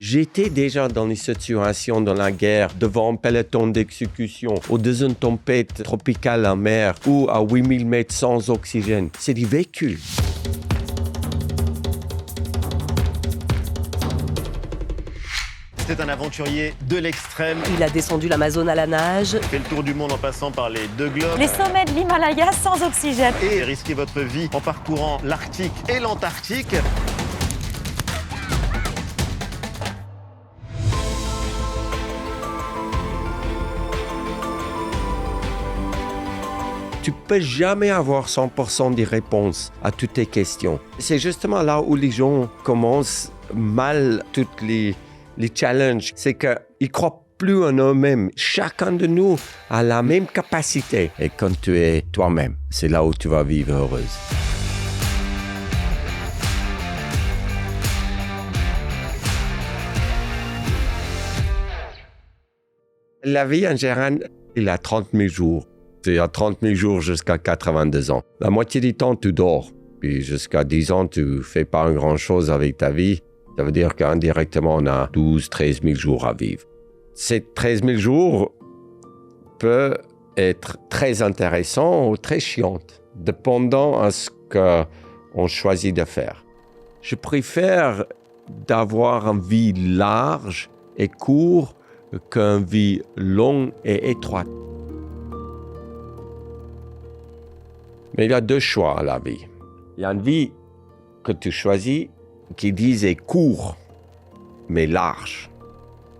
J'étais déjà dans les situations dans la guerre, devant un peloton d'exécution, au-dessus d'une tempête tropicale en mer ou à 8000 mètres sans oxygène. C'est du vécu. C'est un aventurier de l'extrême. Il a descendu l'Amazone à la nage. Il fait le tour du monde en passant par les 2 globes. Les sommets de l'Himalaya sans oxygène. Et risquer votre vie en parcourant l'Arctique et l'Antarctique. Tu peux jamais avoir 100% des réponses à toutes tes questions. C'est justement là où les gens commencent mal toutes les challenges. C'est qu'ils croient plus en eux-mêmes. Chacun de nous a la même capacité. Et quand tu es toi-même, c'est là où tu vas vivre heureuse. La vie en général, il a 30 000 jours. C'est à 30 000 jours jusqu'à 82 ans. La moitié du temps, tu dors. Puis jusqu'à 10 ans, tu fais pas grand-chose avec ta vie. Ça veut dire qu'indirectement, on a 12 13 000 jours à vivre. Ces 13 000 jours peuvent être très intéressants ou très chiantes, dépendant à ce qu'on choisit de faire. Je préfère d'avoir une vie large et courte qu'une vie longue et étroite. Mais il y a 2 choix à la vie. Il y a une vie que tu choisis qui disait court, mais large.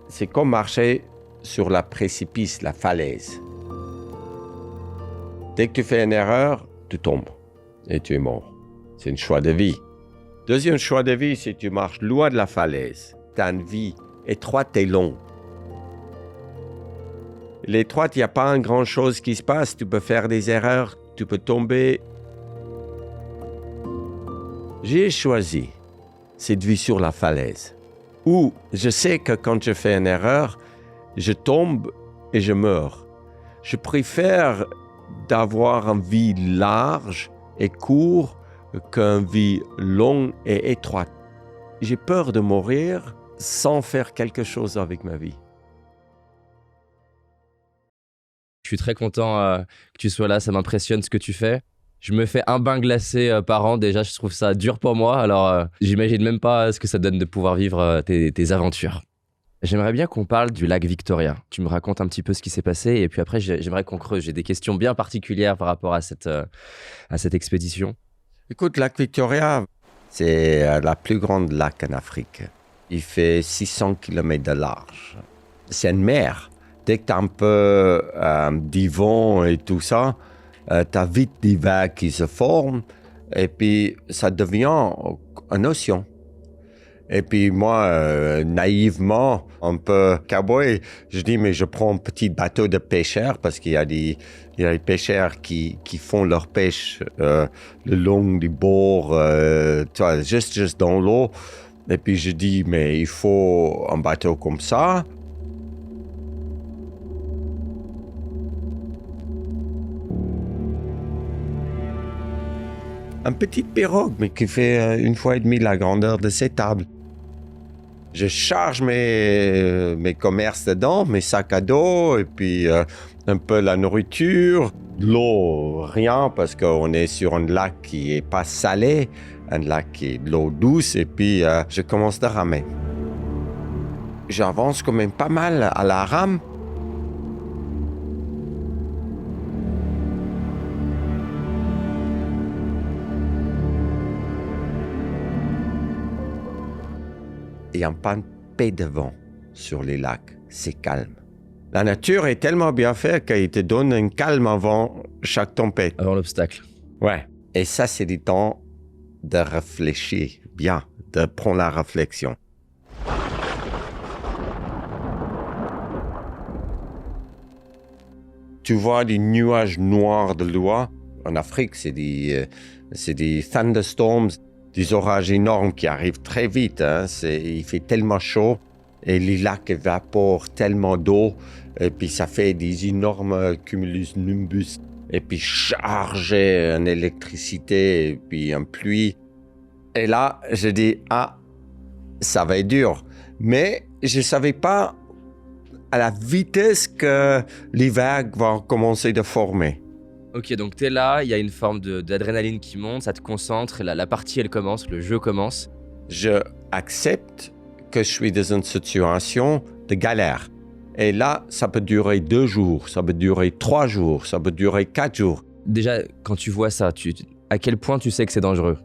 C'est comme marcher sur la précipice, la falaise. Dès que tu fais une erreur, tu tombes et tu es mort. C'est un choix de vie. Deuxième choix de vie, c'est que tu marches loin de la falaise. Tu as une vie étroite et longue. L'étroite, il n'y a pas grand-chose qui se passe. Tu peux faire des erreurs, tu peux tomber. J'ai choisi cette vie sur la falaise, où je sais que quand je fais une erreur, je tombe et je meurs. Je préfère d'avoir une vie large et courte qu'une vie longue et étroite. J'ai peur de mourir sans faire quelque chose avec ma vie. Je suis très content que tu sois là, ça m'impressionne ce que tu fais. Je me fais un bain glacé par an, déjà je trouve ça dur pour moi, alors j'imagine même pas ce que ça donne de pouvoir vivre tes aventures. J'aimerais bien qu'on parle du lac Victoria. Tu me racontes un petit peu ce qui s'est passé et puis après j'aimerais qu'on creuse. J'ai des questions bien particulières par rapport à cette expédition. Écoute, le lac Victoria, c'est la plus grande lac en Afrique. Il fait 600 km de large. C'est une mer. Dès que tu as un peu du vent et tout ça, tu as vite des vagues qui se forment et puis ça devient un océan. Et puis moi, naïvement, un peu cowboy, je dis mais je prends un petit bateau de pêcheurs parce qu'il y a des pêcheurs qui font leur pêche le long du bord, tu vois, juste dans l'eau. Et puis je dis mais il faut un bateau comme ça. Un petit pirogue, mais qui fait 1,5 fois la grandeur de cette table. Je charge mes commerces dedans, mes sacs à dos, et puis un peu la nourriture. L'eau, rien, parce qu'on est sur un lac qui est pas salé, un lac qui est de l'eau douce, et puis je commence à ramer. J'avance quand même pas mal à la rame. Il n'y a pas un paix de vent sur les lacs. C'est calme. La nature est tellement bien faite qu'il te donne un calme avant chaque tempête. Avant l'obstacle. Ouais. Et ça, c'est du temps de réfléchir bien, de prendre la réflexion. Tu vois des nuages noirs de loi. En Afrique, c'est des thunderstorms. Des orages énormes qui arrivent très vite. Il fait tellement chaud et les lacs évaporent tellement d'eau. Et puis ça fait des énormes cumulus-nimbus. Et puis chargé en électricité et puis en pluie. Et là, je dis, ça va être dur. Mais je ne savais pas à la vitesse que les vagues vont commencer de former. Ok, donc t'es là, il y a une forme d'adrénaline qui monte, ça te concentre, la partie elle commence, le jeu commence. Je accepte que je suis dans une situation de galère. Et là, ça peut durer 2 jours, ça peut durer 3 jours, ça peut durer 4 jours. Déjà, quand tu vois ça, à quel point tu sais que c'est dangereux?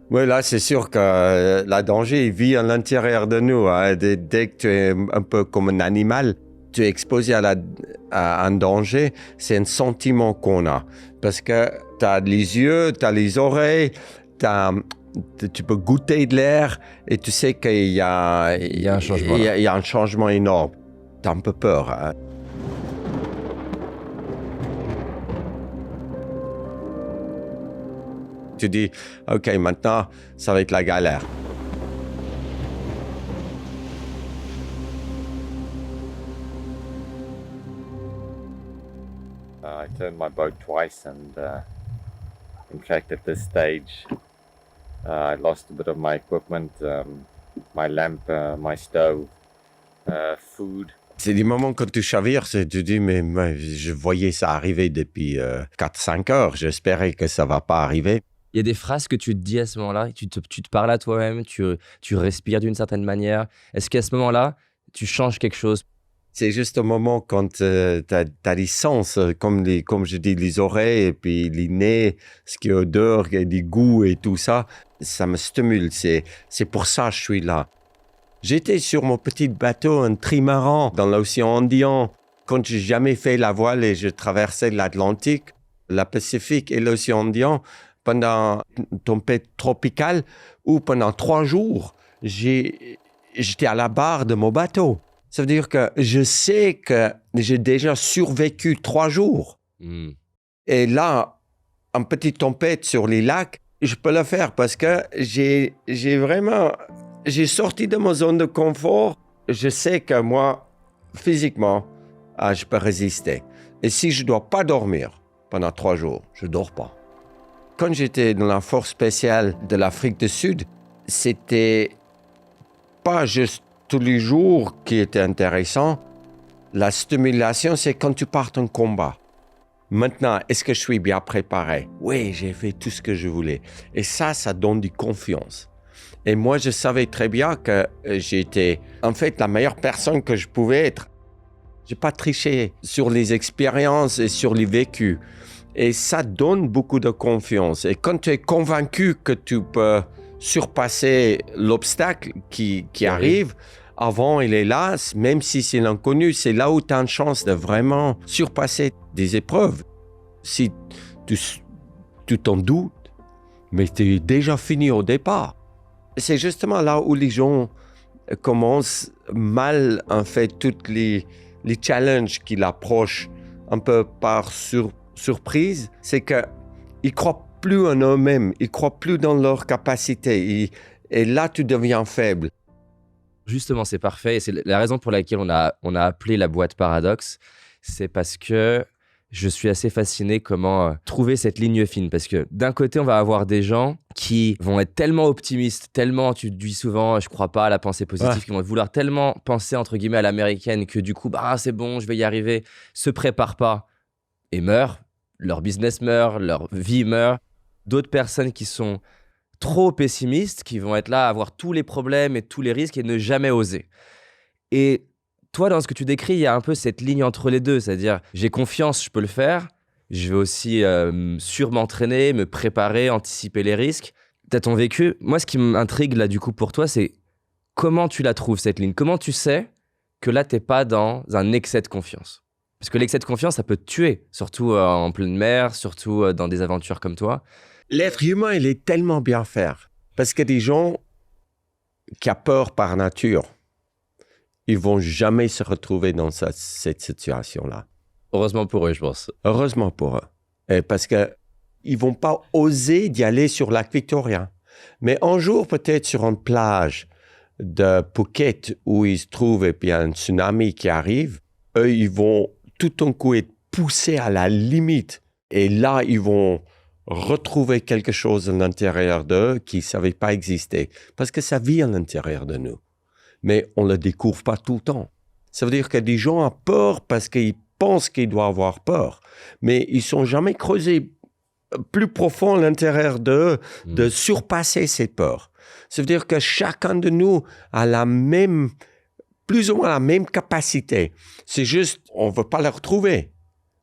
Oui, là, c'est sûr que le danger, il vit à l'intérieur de nous. Hein. Dès que tu es un peu comme un animal, tu es exposé à un danger, c'est un sentiment qu'on a. Parce que tu as les yeux, tu as les oreilles, tu peux goûter de l'air et tu sais qu'il y a un changement. Il y a un changement énorme. Tu as un peu peur. Hein. Tu dis, OK, maintenant, ça va être la galère. I turned my boat twice, and in fact, at this stage, I lost a bit of my equipment, my lamp, my stove, food. C'est des moments quand tu chavires, tu dis, mais je voyais ça arriver depuis 4-5 heures. J'espérais que ça ne va pas arriver. Il y a des phrases que tu te dis à ce moment-là, tu te parles à toi-même, tu respires d'une certaine manière. Est-ce qu'à ce moment-là, tu changes quelque chose? C'est juste un moment quand tu as des sens, comme je dis, les oreilles et puis les nez, ce qui est odeur, des goûts et tout ça, ça me stimule. C'est pour ça que je suis là. J'étais sur mon petit bateau, un trimaran, dans l'océan Indien. Quand j'ai jamais fait la voile et je traversais l'Atlantique, le Pacifique et l'océan Indien, pendant une tempête tropicale, ou pendant 3 jours, j'étais à la barre de mon bateau. Ça veut dire que je sais que j'ai déjà survécu 3 jours. Et là, en petite tempête sur les lacs, je peux le faire parce que j'ai sorti de ma zone de confort. Je sais que moi, physiquement, je peux résister. Et si je ne dois pas dormir pendant 3 jours, je ne dors pas. Quand j'étais dans la force spéciale de l'Afrique du Sud, c'était pas juste tous les jours qui était intéressant. La stimulation, c'est quand tu pars en combat. Maintenant, est-ce que je suis bien préparé? Oui, j'ai fait tout ce que je voulais. Et ça donne de confiance. Et moi, je savais très bien que j'étais en fait la meilleure personne que je pouvais être. Je n'ai pas triché sur les expériences et sur les vécus. Et ça donne beaucoup de confiance. Et quand tu es convaincu que tu peux surpasser l'obstacle qui arrive, avant il est là, même si c'est l'inconnu, c'est là où tu as une chance de vraiment surpasser des épreuves. Si tu t'en doutes, mais tu es déjà fini au départ. C'est justement là où les gens commencent mal, en fait, tous les challenges qu'ils approchent un peu par surprise, c'est qu'ils ne croient plus en eux-mêmes, ils ne croient plus dans leur capacité. Et là, tu deviens faible. Justement, c'est parfait. Et c'est la raison pour laquelle on a appelé la boîte Paradoxe. C'est parce que je suis assez fasciné comment trouver cette ligne fine. Parce que d'un côté, on va avoir des gens qui vont être tellement optimistes, tellement, tu dis souvent, je ne crois pas à la pensée positive, qui vont vouloir tellement penser, entre guillemets, à l'américaine que du coup, c'est bon, je vais y arriver, se préparent pas et meurent. Leur business meurt, leur vie meurt. D'autres personnes qui sont trop pessimistes, qui vont être là à avoir tous les problèmes et tous les risques et ne jamais oser. Et toi, dans ce que tu décris, il y a un peu cette ligne entre les deux, c'est-à-dire j'ai confiance, je peux le faire, je vais aussi m'entraîner, me préparer, anticiper les risques. T'as ton vécu. Moi, ce qui m'intrigue là du coup pour toi, c'est comment tu la trouves cette ligne? Comment tu sais que là, t'es pas dans un excès de confiance? Parce que l'excès de confiance, ça peut te tuer, surtout en pleine mer, surtout dans des aventures comme toi. L'être humain, il est tellement bien fait. Parce que des gens qui ont peur par nature, ils vont jamais se retrouver dans cette situation-là. Heureusement pour eux, je pense. Heureusement pour eux. Et parce qu'ils ne vont pas oser d'y aller sur lac Victoria. Mais un jour, peut-être sur une plage de Phuket où ils se trouvent et puis il y a un tsunami qui arrive, eux, ils vont tout d'un coup être poussés à la limite. Et là, ils vont retrouver quelque chose à l'intérieur d'eux qui ne savait pas exister. Parce que ça vit à l'intérieur de nous. mais on ne le découvre pas tout le temps. Ça veut dire que des gens ont peur parce qu'ils pensent qu'ils doivent avoir peur, mais ils ne sont jamais creusés plus profond à l'intérieur d'eux de surpasser cette peur. Ça veut dire que chacun de nous a plus ou moins la même capacité. C'est juste, on ne veut pas la retrouver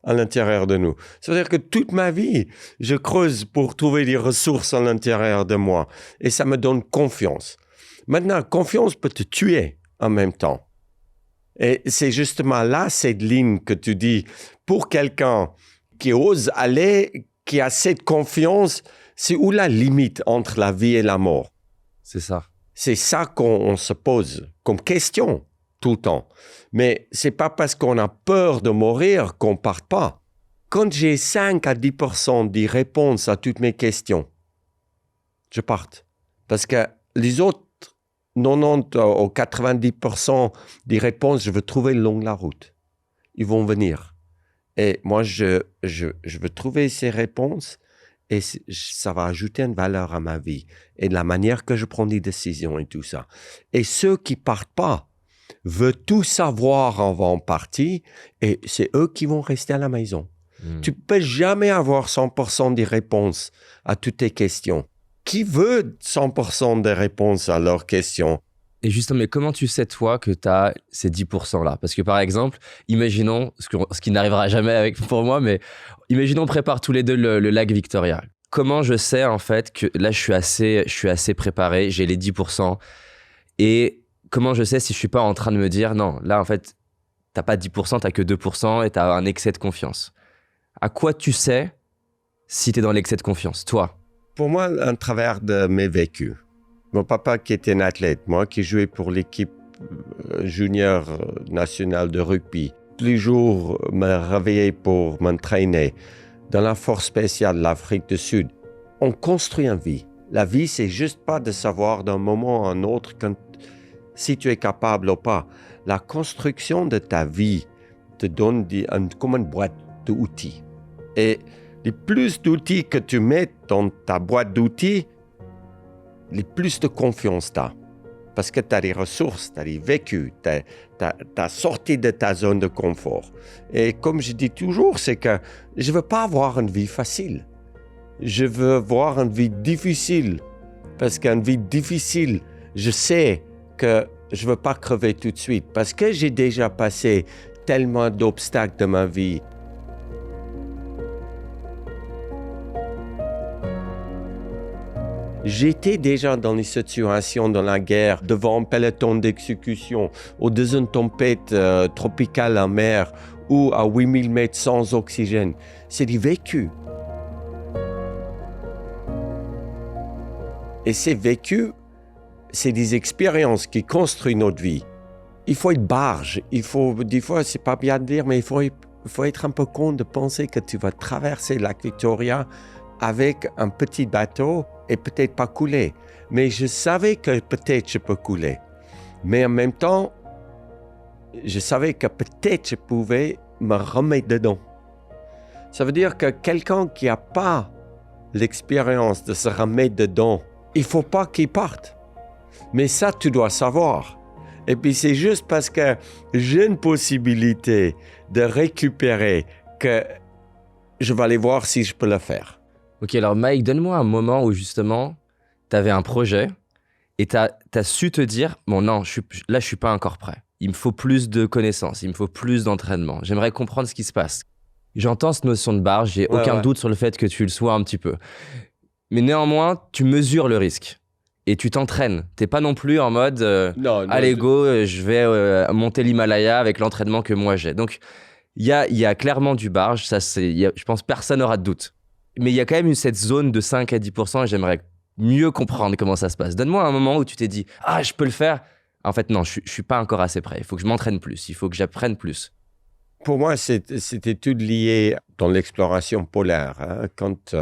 à l'intérieur de nous. Ça veut dire que toute ma vie, je creuse pour trouver des ressources à l'intérieur de moi. Et ça me donne confiance. Maintenant, confiance peut te tuer en même temps. Et c'est justement là, cette ligne que tu dis, pour quelqu'un qui ose aller, qui a cette confiance, c'est où la limite entre la vie et la mort? C'est ça. C'est ça qu'on se pose comme question tout le temps. Mais c'est pas parce qu'on a peur de mourir qu'on part pas. Quand j'ai 5 à 10% des réponses à toutes mes questions, je parte. Parce que les autres 90 ou 90% des réponses, je veux trouver le long de la route. Ils vont venir. Et moi, je veux trouver ces réponses et ça va ajouter une valeur à ma vie et de la manière que je prends des décisions et tout ça. Et ceux qui partent pas veulent tout savoir avant partir et c'est eux qui vont rester à la maison. Tu peux jamais avoir 100% des réponses à toutes tes questions. Qui veut 100% des réponses à leurs questions? Et justement, mais comment tu sais, toi, que tu as ces 10%-là? Parce que, par exemple, imaginons, ce qui n'arrivera jamais pour moi, mais imaginons on prépare tous les deux le lac Victoria. Comment je sais, en fait, que là, je suis assez préparé, j'ai les 10%, et comment je sais si je suis pas en train de me dire, non, là, en fait, t'as pas 10%, t'as que 2%, et t'as un excès de confiance. À quoi tu sais si t'es dans l'excès de confiance, toi? Pour moi, à travers de mes vécus. Mon papa qui était un athlète, moi qui jouais pour l'équipe junior nationale de rugby, tous les jours me réveillais pour m'entraîner dans la force spéciale de l'Afrique du Sud. On construit une vie. La vie, c'est juste pas de savoir d'un moment à un autre si tu es capable ou pas. La construction de ta vie te donne comme une boîte d'outils. Et les plus d'outils que tu mets dans ta boîte d'outils, les plus de confiance tu as. Parce que tu as des ressources, tu as des vécus, tu as sorti de ta zone de confort. Et comme je dis toujours, c'est que je ne veux pas avoir une vie facile. Je veux avoir une vie difficile. Parce qu'une vie difficile, je sais que je ne veux pas crever tout de suite. Parce que j'ai déjà passé tellement d'obstacles dans ma vie. J'étais déjà dans les situations dans la guerre, devant un peloton d'exécution, ou dans une tempête tropicale en mer, ou à 8000 mètres sans oxygène. C'est du vécu. Et ces vécus, c'est des expériences qui construisent notre vie. Il faut être barge. Des fois, c'est pas bien de dire, mais il faut être un peu con de penser que tu vas traverser le lac Victoria avec un petit bateau et peut-être pas couler. Mais je savais que peut-être je peux couler. Mais en même temps, je savais que peut-être je pouvais me remettre dedans. Ça veut dire que quelqu'un qui n'a pas l'expérience de se remettre dedans, il ne faut pas qu'il parte. Mais ça, tu dois savoir. Et puis c'est juste parce que j'ai une possibilité de récupérer que je vais aller voir si je peux le faire. Ok, alors Mike, donne-moi un moment où justement, tu avais un projet et tu as su te dire, bon non, là je suis pas encore prêt. Il me faut plus de connaissances, il me faut plus d'entraînement. J'aimerais comprendre ce qui se passe. J'entends cette notion de barge, j'ai aucun doute sur le fait que tu le sois un petit peu. Mais néanmoins, tu mesures le risque et tu t'entraînes. T'es pas non plus en mode, allez go, je vais monter l'Himalaya avec l'entraînement que moi j'ai. Donc, il y a clairement du barge, je pense personne n'aura de doute. Mais il y a quand même cette zone de 5 à 10% et j'aimerais mieux comprendre comment ça se passe. Donne-moi un moment où tu t'es dit « Ah, je peux le faire !» En fait, non, je suis pas encore assez prêt. Il faut que je m'entraîne plus, il faut que j'apprenne plus. Pour moi, c'était tout lié dans l'exploration polaire. Hein. Quand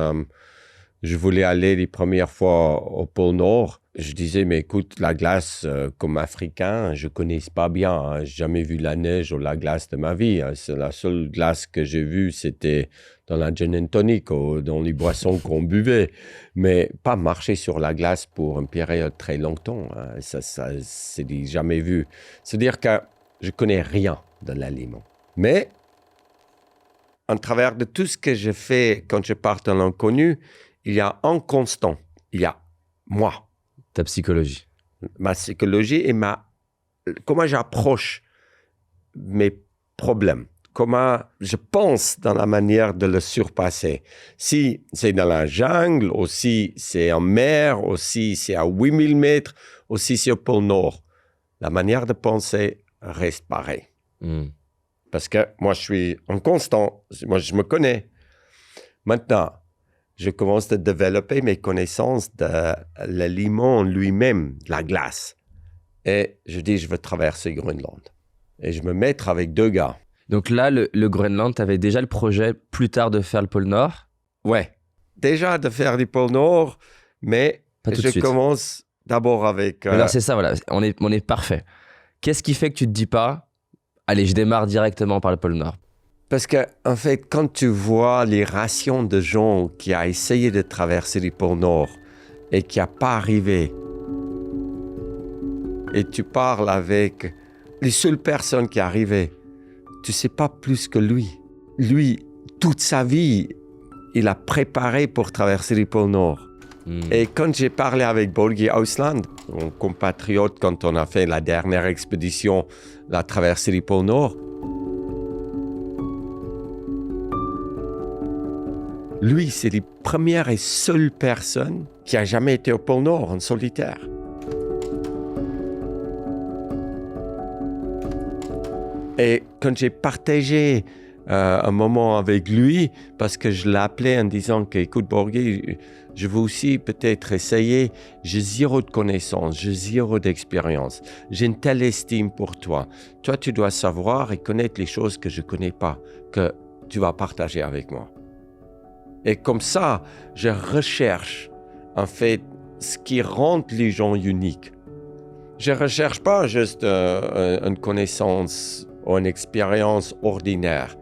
Je voulais aller les premières fois au pôle Nord. Je disais, mais écoute, la glace, comme Africain, je ne connais pas bien. Hein. Je n'ai jamais vu la neige ou la glace de ma vie. Hein. C'est la seule glace que j'ai vue, c'était dans la gin and tonic ou dans les boissons qu'on buvait. Mais pas marcher sur la glace pour une période très longtemps. Hein. Ça c'est jamais vu. C'est-à-dire que je ne connais rien de l'aliment. Mais, en travers de tout ce que je fais quand je pars dans l'inconnu, il y a un constant. Il y a moi. Ta psychologie. Ma psychologie et comment j'approche mes problèmes. Comment je pense dans la manière de le surpasser. Si c'est dans la jungle, ou si c'est en mer, ou si c'est à 8000 mètres, ou si c'est au pôle Nord, la manière de penser reste pareille. Parce que moi, je suis en constant. Moi, je me connais. Maintenant, je commence à développer mes connaissances de l'aliment lui-même, la glace. Et je dis, je veux traverser Groenland. Et je me mettre avec 2 gars. Donc là, le Groenland, tu avais déjà le projet plus tard de faire le pôle Nord? Ouais, déjà de faire du pôle Nord, mais Pas tout de je suite. commence d'abord avec... Alors c'est ça, voilà, on est parfait. Qu'est-ce qui fait que tu te dis pas, allez, je démarre directement par le pôle Nord? Parce que, en fait, quand tu vois les rations de gens qui ont essayé de traverser le pôle Nord et qui n'ont pas arrivé, et tu parles avec les seules personnes qui arrivaient, tu ne sais pas plus que lui. Lui, toute sa vie, il a préparé pour traverser le pôle Nord. Et quand j'ai parlé avec Børge Ausland, mon compatriote, quand on a fait la dernière expédition, la traversée du pôle Nord, lui, c'est la première et seule personne qui a jamais été au pôle Nord en solitaire. Et quand j'ai partagé un moment avec lui, parce que je l'appelais en disant que, écoute, Børge, je veux aussi peut-être essayer, j'ai zéro de connaissances, j'ai zéro d'expérience, j'ai une telle estime pour toi. Toi, tu dois savoir et connaître les choses que je ne connais pas, que tu vas partager avec moi. Et comme ça, je recherche, en fait, ce qui rend les gens uniques. Je ne recherche pas juste une connaissance ou une expérience ordinaire.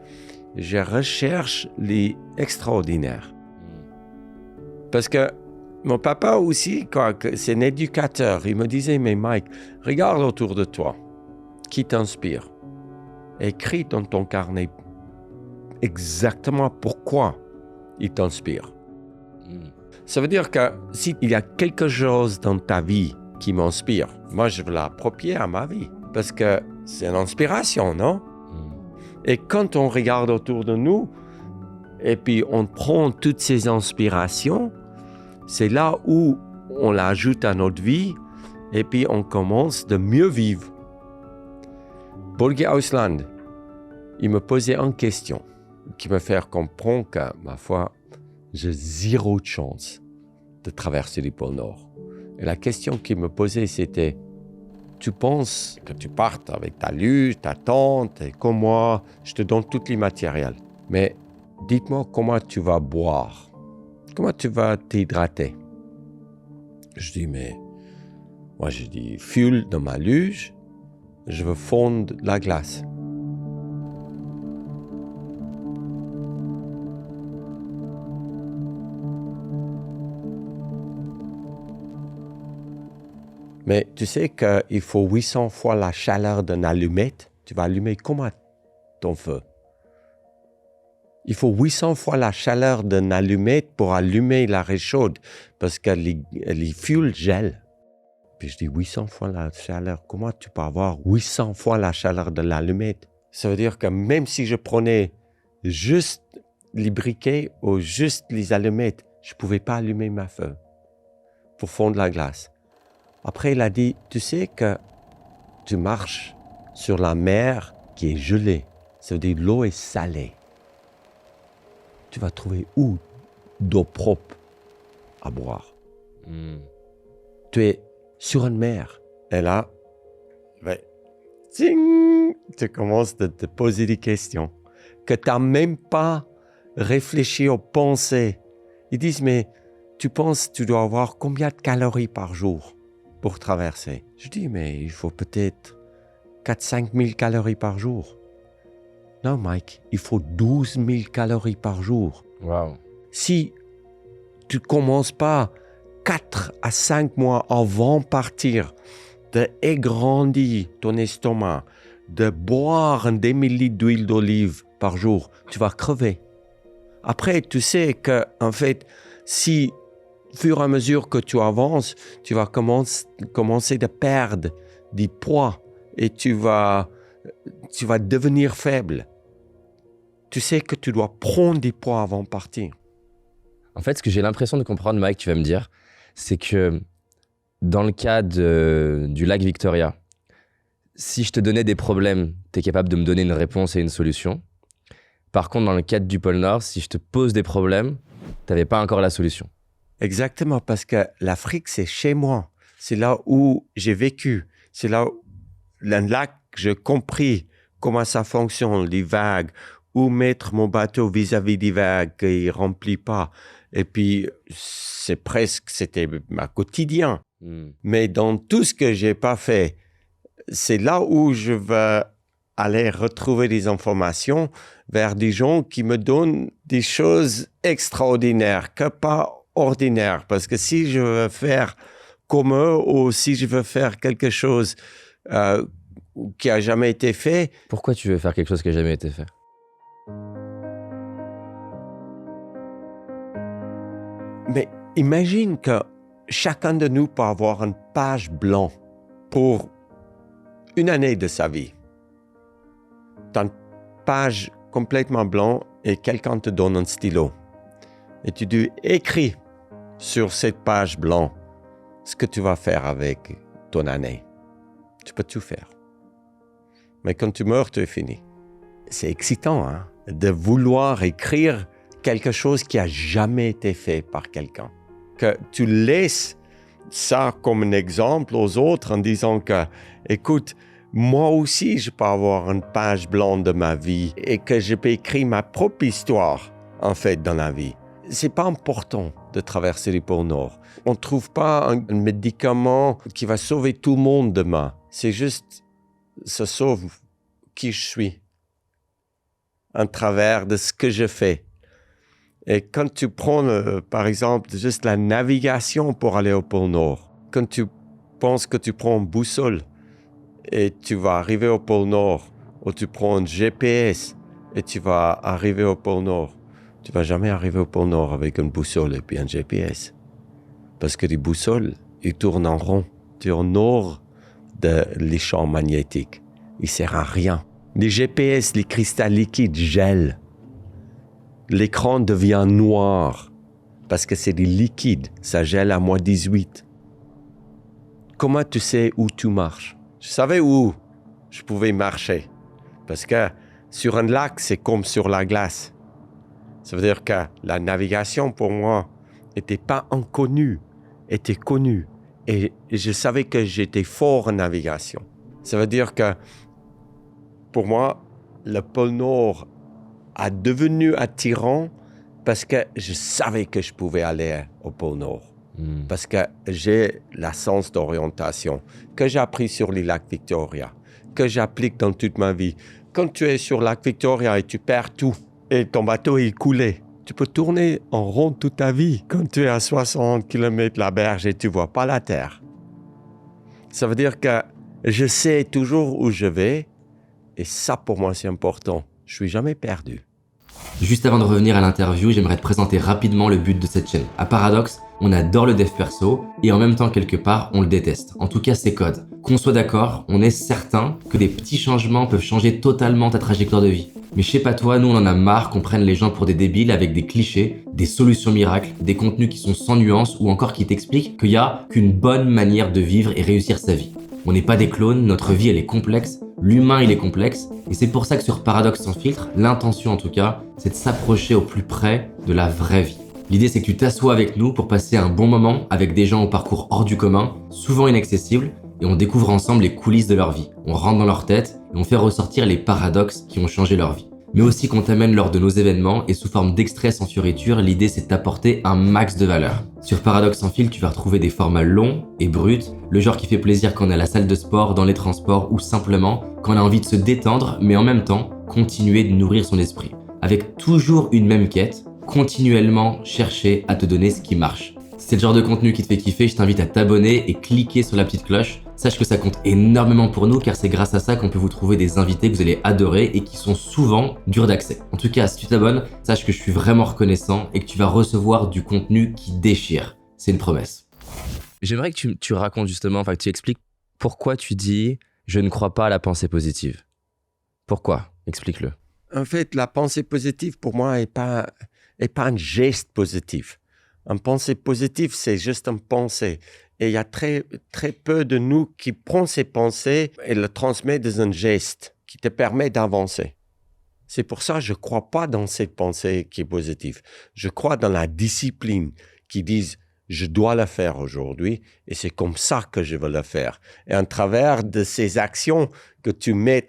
Je recherche les extraordinaires. Parce que mon papa aussi, c'est un éducateur. Il me disait, mais Mike, regarde autour de toi. Qui t'inspire? Écris dans ton carnet exactement pourquoi il t'inspire. Ça veut dire que s'il y a quelque chose dans ta vie qui m'inspire, moi je veux l'approprier à ma vie. Parce que c'est une inspiration, non? Et quand on regarde autour de nous, et puis on prend toutes ces inspirations, c'est là où on l'ajoute à notre vie, et puis on commence de mieux vivre. Børge Ausland, il me posait une question qui me fait comprendre que, ma foi, j'ai zéro de chance de traverser le pôle Nord. Et la question qu'il me posait, c'était: tu penses que tu partes avec ta luge, ta tente, et comme moi, je te donne tous les matériels. Mais dites-moi comment tu vas boire, comment tu vas t'hydrater. Je dis, mais moi je dis, fuel dans ma luge, je veux fondre la glace. Mais tu sais qu'il faut 800 fois la chaleur d'une allumette. Tu vas allumer comment ton feu? Il faut 800 fois la chaleur d'une allumette pour allumer la raie chaude, parce que les fuels gèlent. Puis je dis 800 fois la chaleur. Comment tu peux avoir 800 fois la chaleur de l'allumette? Ça veut dire que même si je prenais juste les briquets ou juste les allumettes, je ne pouvais pas allumer ma feu pour fondre la glace. Après, il a dit, tu sais que tu marches sur la mer qui est gelée. Ça veut dire que l'eau est salée. Tu vas trouver où d'eau propre à boire? Tu es sur une mer. Et là, ting, tu commences à te poser des questions que tu n'as même pas réfléchi ou pensé. Ils disent, mais tu penses tu dois avoir combien de calories par jour pour traverser? Je dis, mais il faut peut-être 4-5 000 calories par jour. Non, Mike, il faut 12 000 calories par jour. Waouh. Si tu ne commences pas 4 à 5 mois avant de partir, d'agrandir ton estomac, de boire un demi-litre d'huile d'olive par jour, tu vas crever. Après, tu sais que, en fait, si, au fur et à mesure que tu avances, tu vas commencer de perdre du poids et tu vas devenir faible. Tu sais que tu dois prendre du poids avant de partir. En fait, ce que j'ai l'impression de comprendre, Mike, tu vas me dire, c'est que dans le cas du lac Victoria, si je te donnais des problèmes, tu es capable de me donner une réponse et une solution. Par contre, dans le cadre du pôle Nord, si je te pose des problèmes, tu n'avais pas encore la solution. Exactement, parce que l'Afrique, c'est chez moi. C'est là où j'ai vécu. C'est là où le lac, j'ai compris comment ça fonctionne, les vagues, où mettre mon bateau vis-à-vis des vagues qu'il ne remplit pas. Et puis, c'était ma quotidien. Mais dans tout ce que je n'ai pas fait, c'est là où je vais aller retrouver des informations vers des gens qui me donnent des choses extraordinaires, que pas ordinaires. Parce que si je veux faire comme eux ou si je veux faire quelque chose qui n'a jamais été fait... Pourquoi tu veux faire quelque chose qui n'a jamais été fait? Mais imagine que chacun de nous peut avoir une page blanche pour une année de sa vie. Tu as une page complètement blanche et quelqu'un te donne un stylo. Et tu dis, écris sur cette page blanche ce que tu vas faire avec ton année. Tu peux tout faire. Mais quand tu meurs, tu es fini. C'est excitant, hein, de vouloir écrire quelque chose qui n'a jamais été fait par quelqu'un. Que tu laisses ça comme un exemple aux autres en disant que, écoute, moi aussi, je peux avoir une page blanche de ma vie et que je peux écrire ma propre histoire, en fait, dans la vie. C'est pas important de traverser le pôle Nord. On ne trouve pas un médicament qui va sauver tout le monde demain. C'est juste, ça sauve qui je suis, à travers de ce que je fais. Et quand tu prends, par exemple, juste la navigation pour aller au pôle Nord, quand tu penses que tu prends une boussole et tu vas arriver au pôle Nord, ou tu prends un GPS et tu vas arriver au pôle Nord, tu ne vas jamais arriver au pôle Nord avec une boussole et puis un GPS. Parce que les boussoles, ils tournent en rond. Tu es au nord des champs magnétiques. Ils ne servent à rien. Les GPS, les cristaux liquides gèlent. L'écran devient noir parce que c'est des liquides. Ça gèle à -18. Comment tu sais où tu marches? Je savais où je pouvais marcher. Parce que sur un lac, c'est comme sur la glace. Ça veut dire que la navigation, pour moi, n'était pas inconnue, était connue. Et je savais que j'étais fort en navigation. Ça veut dire que, pour moi, le pôle Nord a devenu attirant parce que je savais que je pouvais aller au pôle Nord. Parce que j'ai la sens d'orientation que j'ai appris sur les lacs Victoria, que j'applique dans toute ma vie. Quand tu es sur le lac Victoria et tu perds tout, et ton bateau est coulé, tu peux tourner en rond toute ta vie quand tu es à 60 km de la berge et tu ne vois pas la terre. Ça veut dire que je sais toujours où je vais et ça, pour moi, c'est important. Je ne suis jamais perdu. Juste avant de revenir à l'interview, j'aimerais te présenter rapidement le but de cette chaîne. À Paradox, on adore le dev perso et en même temps, quelque part, on le déteste. En tout cas, c'est code. Qu'on soit d'accord, on est certain que des petits changements peuvent changer totalement ta trajectoire de vie. Mais je sais pas toi, nous on en a marre qu'on prenne les gens pour des débiles avec des clichés, des solutions miracles, des contenus qui sont sans nuance ou encore qui t'expliquent qu'il y a qu'une bonne manière de vivre et réussir sa vie. On n'est pas des clones, notre vie elle est complexe, l'humain il est complexe et c'est pour ça que sur Paradox sans filtre, l'intention en tout cas, c'est de s'approcher au plus près de la vraie vie. L'idée c'est que tu t'assoies avec nous pour passer un bon moment avec des gens au parcours hors du commun, souvent inaccessibles, et on découvre ensemble les coulisses de leur vie. On rentre dans leur tête et on fait ressortir les paradoxes qui ont changé leur vie. mais aussi qu'on t'amène lors de nos événements et sous forme d'extraits sans fioriture, l'idée c'est de t'apporter un max de valeur. Sur Paradoxe sans fil, tu vas retrouver des formats longs et bruts, le genre qui fait plaisir quand on est à la salle de sport, dans les transports ou simplement quand on a envie de se détendre, mais en même temps, continuer de nourrir son esprit. Avec toujours une même quête, continuellement chercher à te donner ce qui marche. Si c'est le genre de contenu qui te fait kiffer, je t'invite à t'abonner et cliquer sur la petite cloche. Sache que ça compte énormément pour nous car c'est grâce à ça qu'on peut vous trouver des invités que vous allez adorer et qui sont souvent durs d'accès. En tout cas, si tu t'abonnes, sache que je suis vraiment reconnaissant et que tu vas recevoir du contenu qui déchire. C'est une promesse. J'aimerais que tu racontes justement, enfin que tu expliques pourquoi tu dis « je ne crois pas à la pensée positive ». Pourquoi? Explique-le. En fait, la pensée positive, pour moi, n'est pas un geste positif. Une pensée positive, c'est juste une pensée. Et il y a très, très peu de nous qui prennent ces pensées et les transmettent dans un geste qui te permet d'avancer. C'est pour ça que je ne crois pas dans cette pensée qui est positive. Je crois dans la discipline qui dit « je dois le faire aujourd'hui et c'est comme ça que je veux le faire ». Et à travers de ces actions que tu mets,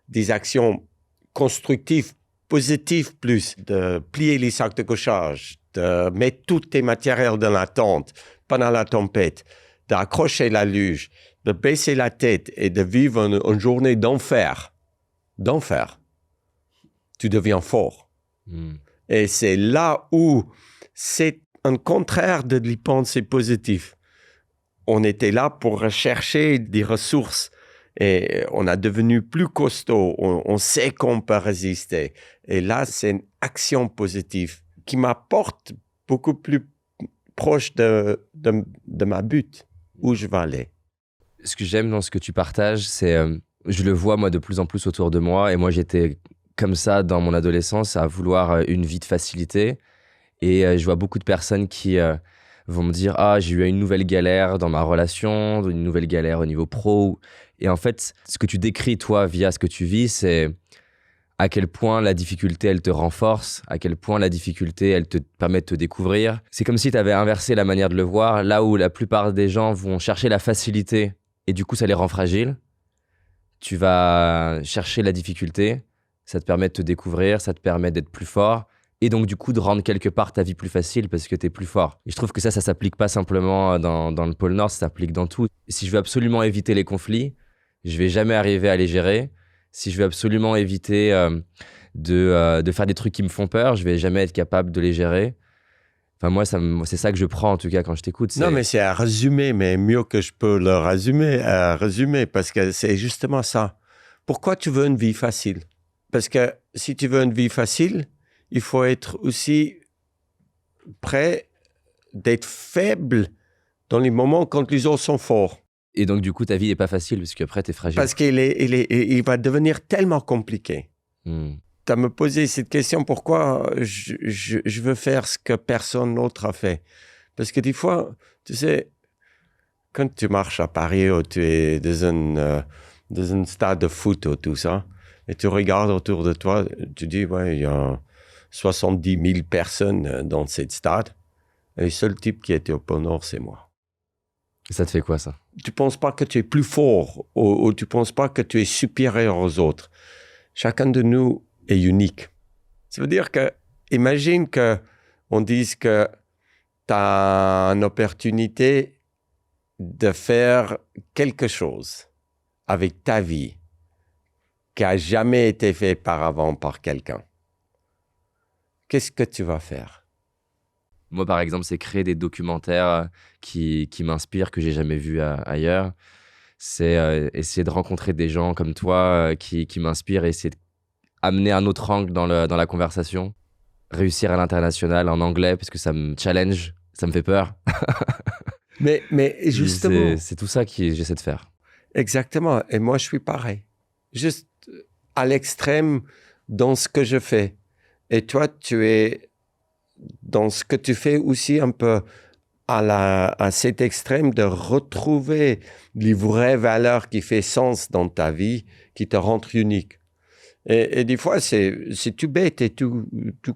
des actions constructives, positives plus, de plier les sacs de couchage, de mettre tous tes matériels dans la tente pendant la tempête, d'accrocher la luge, de baisser la tête et de vivre une journée d'enfer. D'enfer. Tu deviens fort. Et c'est là où c'est un contraire de les pensées positives. On était là pour rechercher des ressources et on a devenu plus costaud. On sait qu'on peut résister. Et là, c'est une action positive qui m'apporte beaucoup plus proche de ma but, où je vais aller. Ce que j'aime dans ce que tu partages, c'est, je le vois moi de plus en plus autour de moi, et moi j'étais comme ça dans mon adolescence, à vouloir une vie de facilité, et je vois beaucoup de personnes qui vont me dire « Ah, j'ai eu une nouvelle galère dans ma relation, une nouvelle galère au niveau pro », et en fait, ce que tu décris toi via ce que tu vis, c'est à quel point la difficulté, elle te renforce, à quel point la difficulté, elle te permet de te découvrir. C'est comme si tu avais inversé la manière de le voir, là où la plupart des gens vont chercher la facilité et du coup, ça les rend fragiles. Tu vas chercher la difficulté, ça te permet de te découvrir, ça te permet d'être plus fort et donc du coup de rendre quelque part ta vie plus facile parce que tu es plus fort. Et je trouve que ça s'applique pas simplement dans le pôle Nord, ça s'applique dans tout. Si je veux absolument éviter les conflits, je vais jamais arriver à les gérer. Si je veux absolument éviter de faire des trucs qui me font peur, je vais jamais être capable de les gérer. Enfin, moi, c'est ça que je prends, en tout cas, quand je t'écoute. Non, mais c'est à résumer, mais mieux que je peux le résumer, parce que c'est justement ça. Pourquoi tu veux une vie facile? Parce que si tu veux une vie facile, il faut être aussi prêt d'être faible dans les moments quand les autres sont forts. Et donc, du coup, ta vie n'est pas facile, parce qu'après, tu es fragile. Parce il va devenir tellement compliqué. Tu as me posé cette question, pourquoi je veux faire ce que personne d'autre a fait? Parce que des fois, tu sais, quand tu marches à Paris ou tu es dans un stade de foot ou tout ça, et tu regardes autour de toi, tu dis, ouais, il y a 70 000 personnes dans cette stade, et le seul type qui était au pôle Nord, c'est moi. Et ça te fait quoi, ça? Tu ne penses pas que tu es plus fort ou tu ne penses pas que tu es supérieur aux autres. Chacun de nous est unique. Ça veut dire que, imagine qu'on dise que tu as une opportunité de faire quelque chose avec ta vie qui n'a jamais été fait par avant par quelqu'un. Qu'est-ce que tu vas faire? Moi, par exemple, c'est créer des documentaires qui m'inspirent, que j'ai jamais vus ailleurs. C'est essayer de rencontrer des gens comme toi qui m'inspirent et essayer d'amener un autre angle dans la conversation. Réussir à l'international en anglais, parce que ça me challenge, ça me fait peur. Mais justement... C'est tout ça que j'essaie de faire. Exactement. Et moi, je suis pareil. Juste à l'extrême dans ce que je fais. Et toi, tu es... dans ce que tu fais aussi un peu à cet extrême de retrouver les vraies valeurs qui font sens dans ta vie, qui te rendent unique. Et des fois, c'est tout bête et tout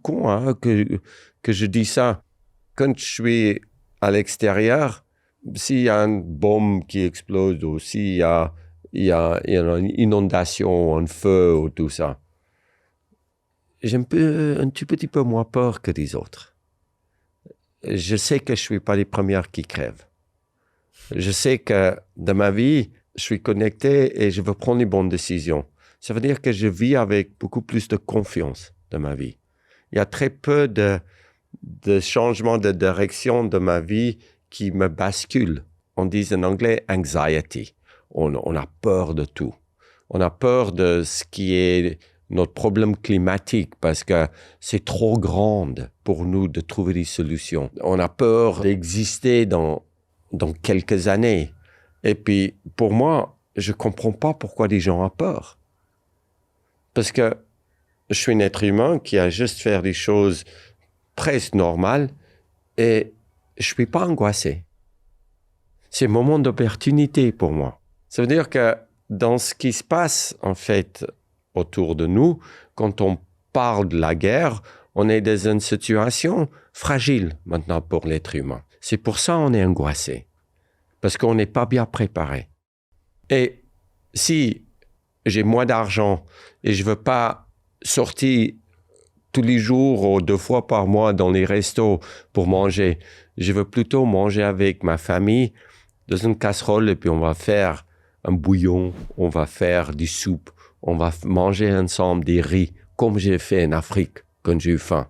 con hein, que je dis ça. Quand je suis à l'extérieur, s'il y a une bombe qui explose ou s'il y a une inondation, un feu ou tout ça, j'ai un tout petit peu moins peur que les autres. Je sais que je ne suis pas les premiers qui crèvent. Je sais que dans ma vie, je suis connecté et je veux prendre les bonnes décisions. Ça veut dire que je vis avec beaucoup plus de confiance dans ma vie. Il y a très peu de changements de direction de ma vie qui me basculent. On dit en anglais « anxiety ». On a peur de tout. On a peur de ce qui est notre problème climatique parce que c'est trop grand pour nous de trouver des solutions. On a peur d'exister dans quelques années. Et puis, pour moi, je ne comprends pas pourquoi les gens ont peur. Parce que je suis un être humain qui a juste fait des choses presque normales et je ne suis pas angoissé. C'est un moment d'opportunité pour moi. Ça veut dire que dans ce qui se passe, en fait, autour de nous, quand on parle de la guerre, on est dans une situation fragile maintenant pour l'être humain. C'est pour ça qu'on est angoissé, parce qu'on n'est pas bien préparé. Et si j'ai moins d'argent et je ne veux pas sortir tous les jours ou 2 fois par mois dans les restos pour manger, je veux plutôt manger avec ma famille dans une casserole et puis on va faire un bouillon, on va faire des soupes, on va manger ensemble des riz, comme j'ai fait en Afrique quand j'ai eu faim,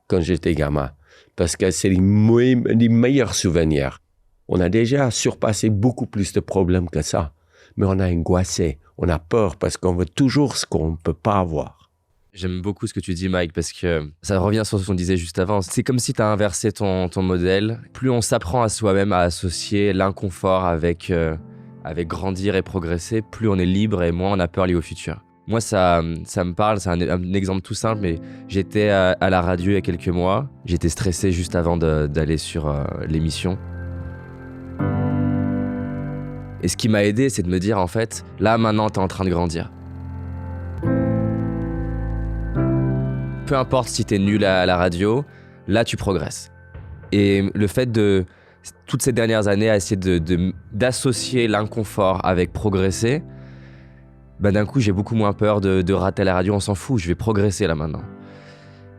quand j'étais gamin. Parce que c'est les meilleurs souvenirs. On a déjà surpassé beaucoup plus de problèmes que ça. Mais on a angoissé, on a peur parce qu'on veut toujours ce qu'on ne peut pas avoir. J'aime beaucoup ce que tu dis, Mike, parce que ça revient sur ce qu'on disait juste avant. C'est comme si tu as inversé ton modèle. Plus on s'apprend à soi-même à associer l'inconfort avec grandir et progresser, plus on est libre et moins on a peur lié au futur. Moi, ça me parle, c'est un exemple tout simple, mais j'étais à la radio il y a quelques mois. J'étais stressé juste avant d'aller sur l'émission. Et ce qui m'a aidé, c'est de me dire, en fait, là, maintenant, t'es en train de grandir. Peu importe si t'es nul à la radio, là, tu progresses. Et le fait de, toutes ces dernières années, à essayer d'associer l'inconfort avec progresser, bah, d'un coup, j'ai beaucoup moins peur de rater la radio. On s'en fout, je vais progresser là, maintenant.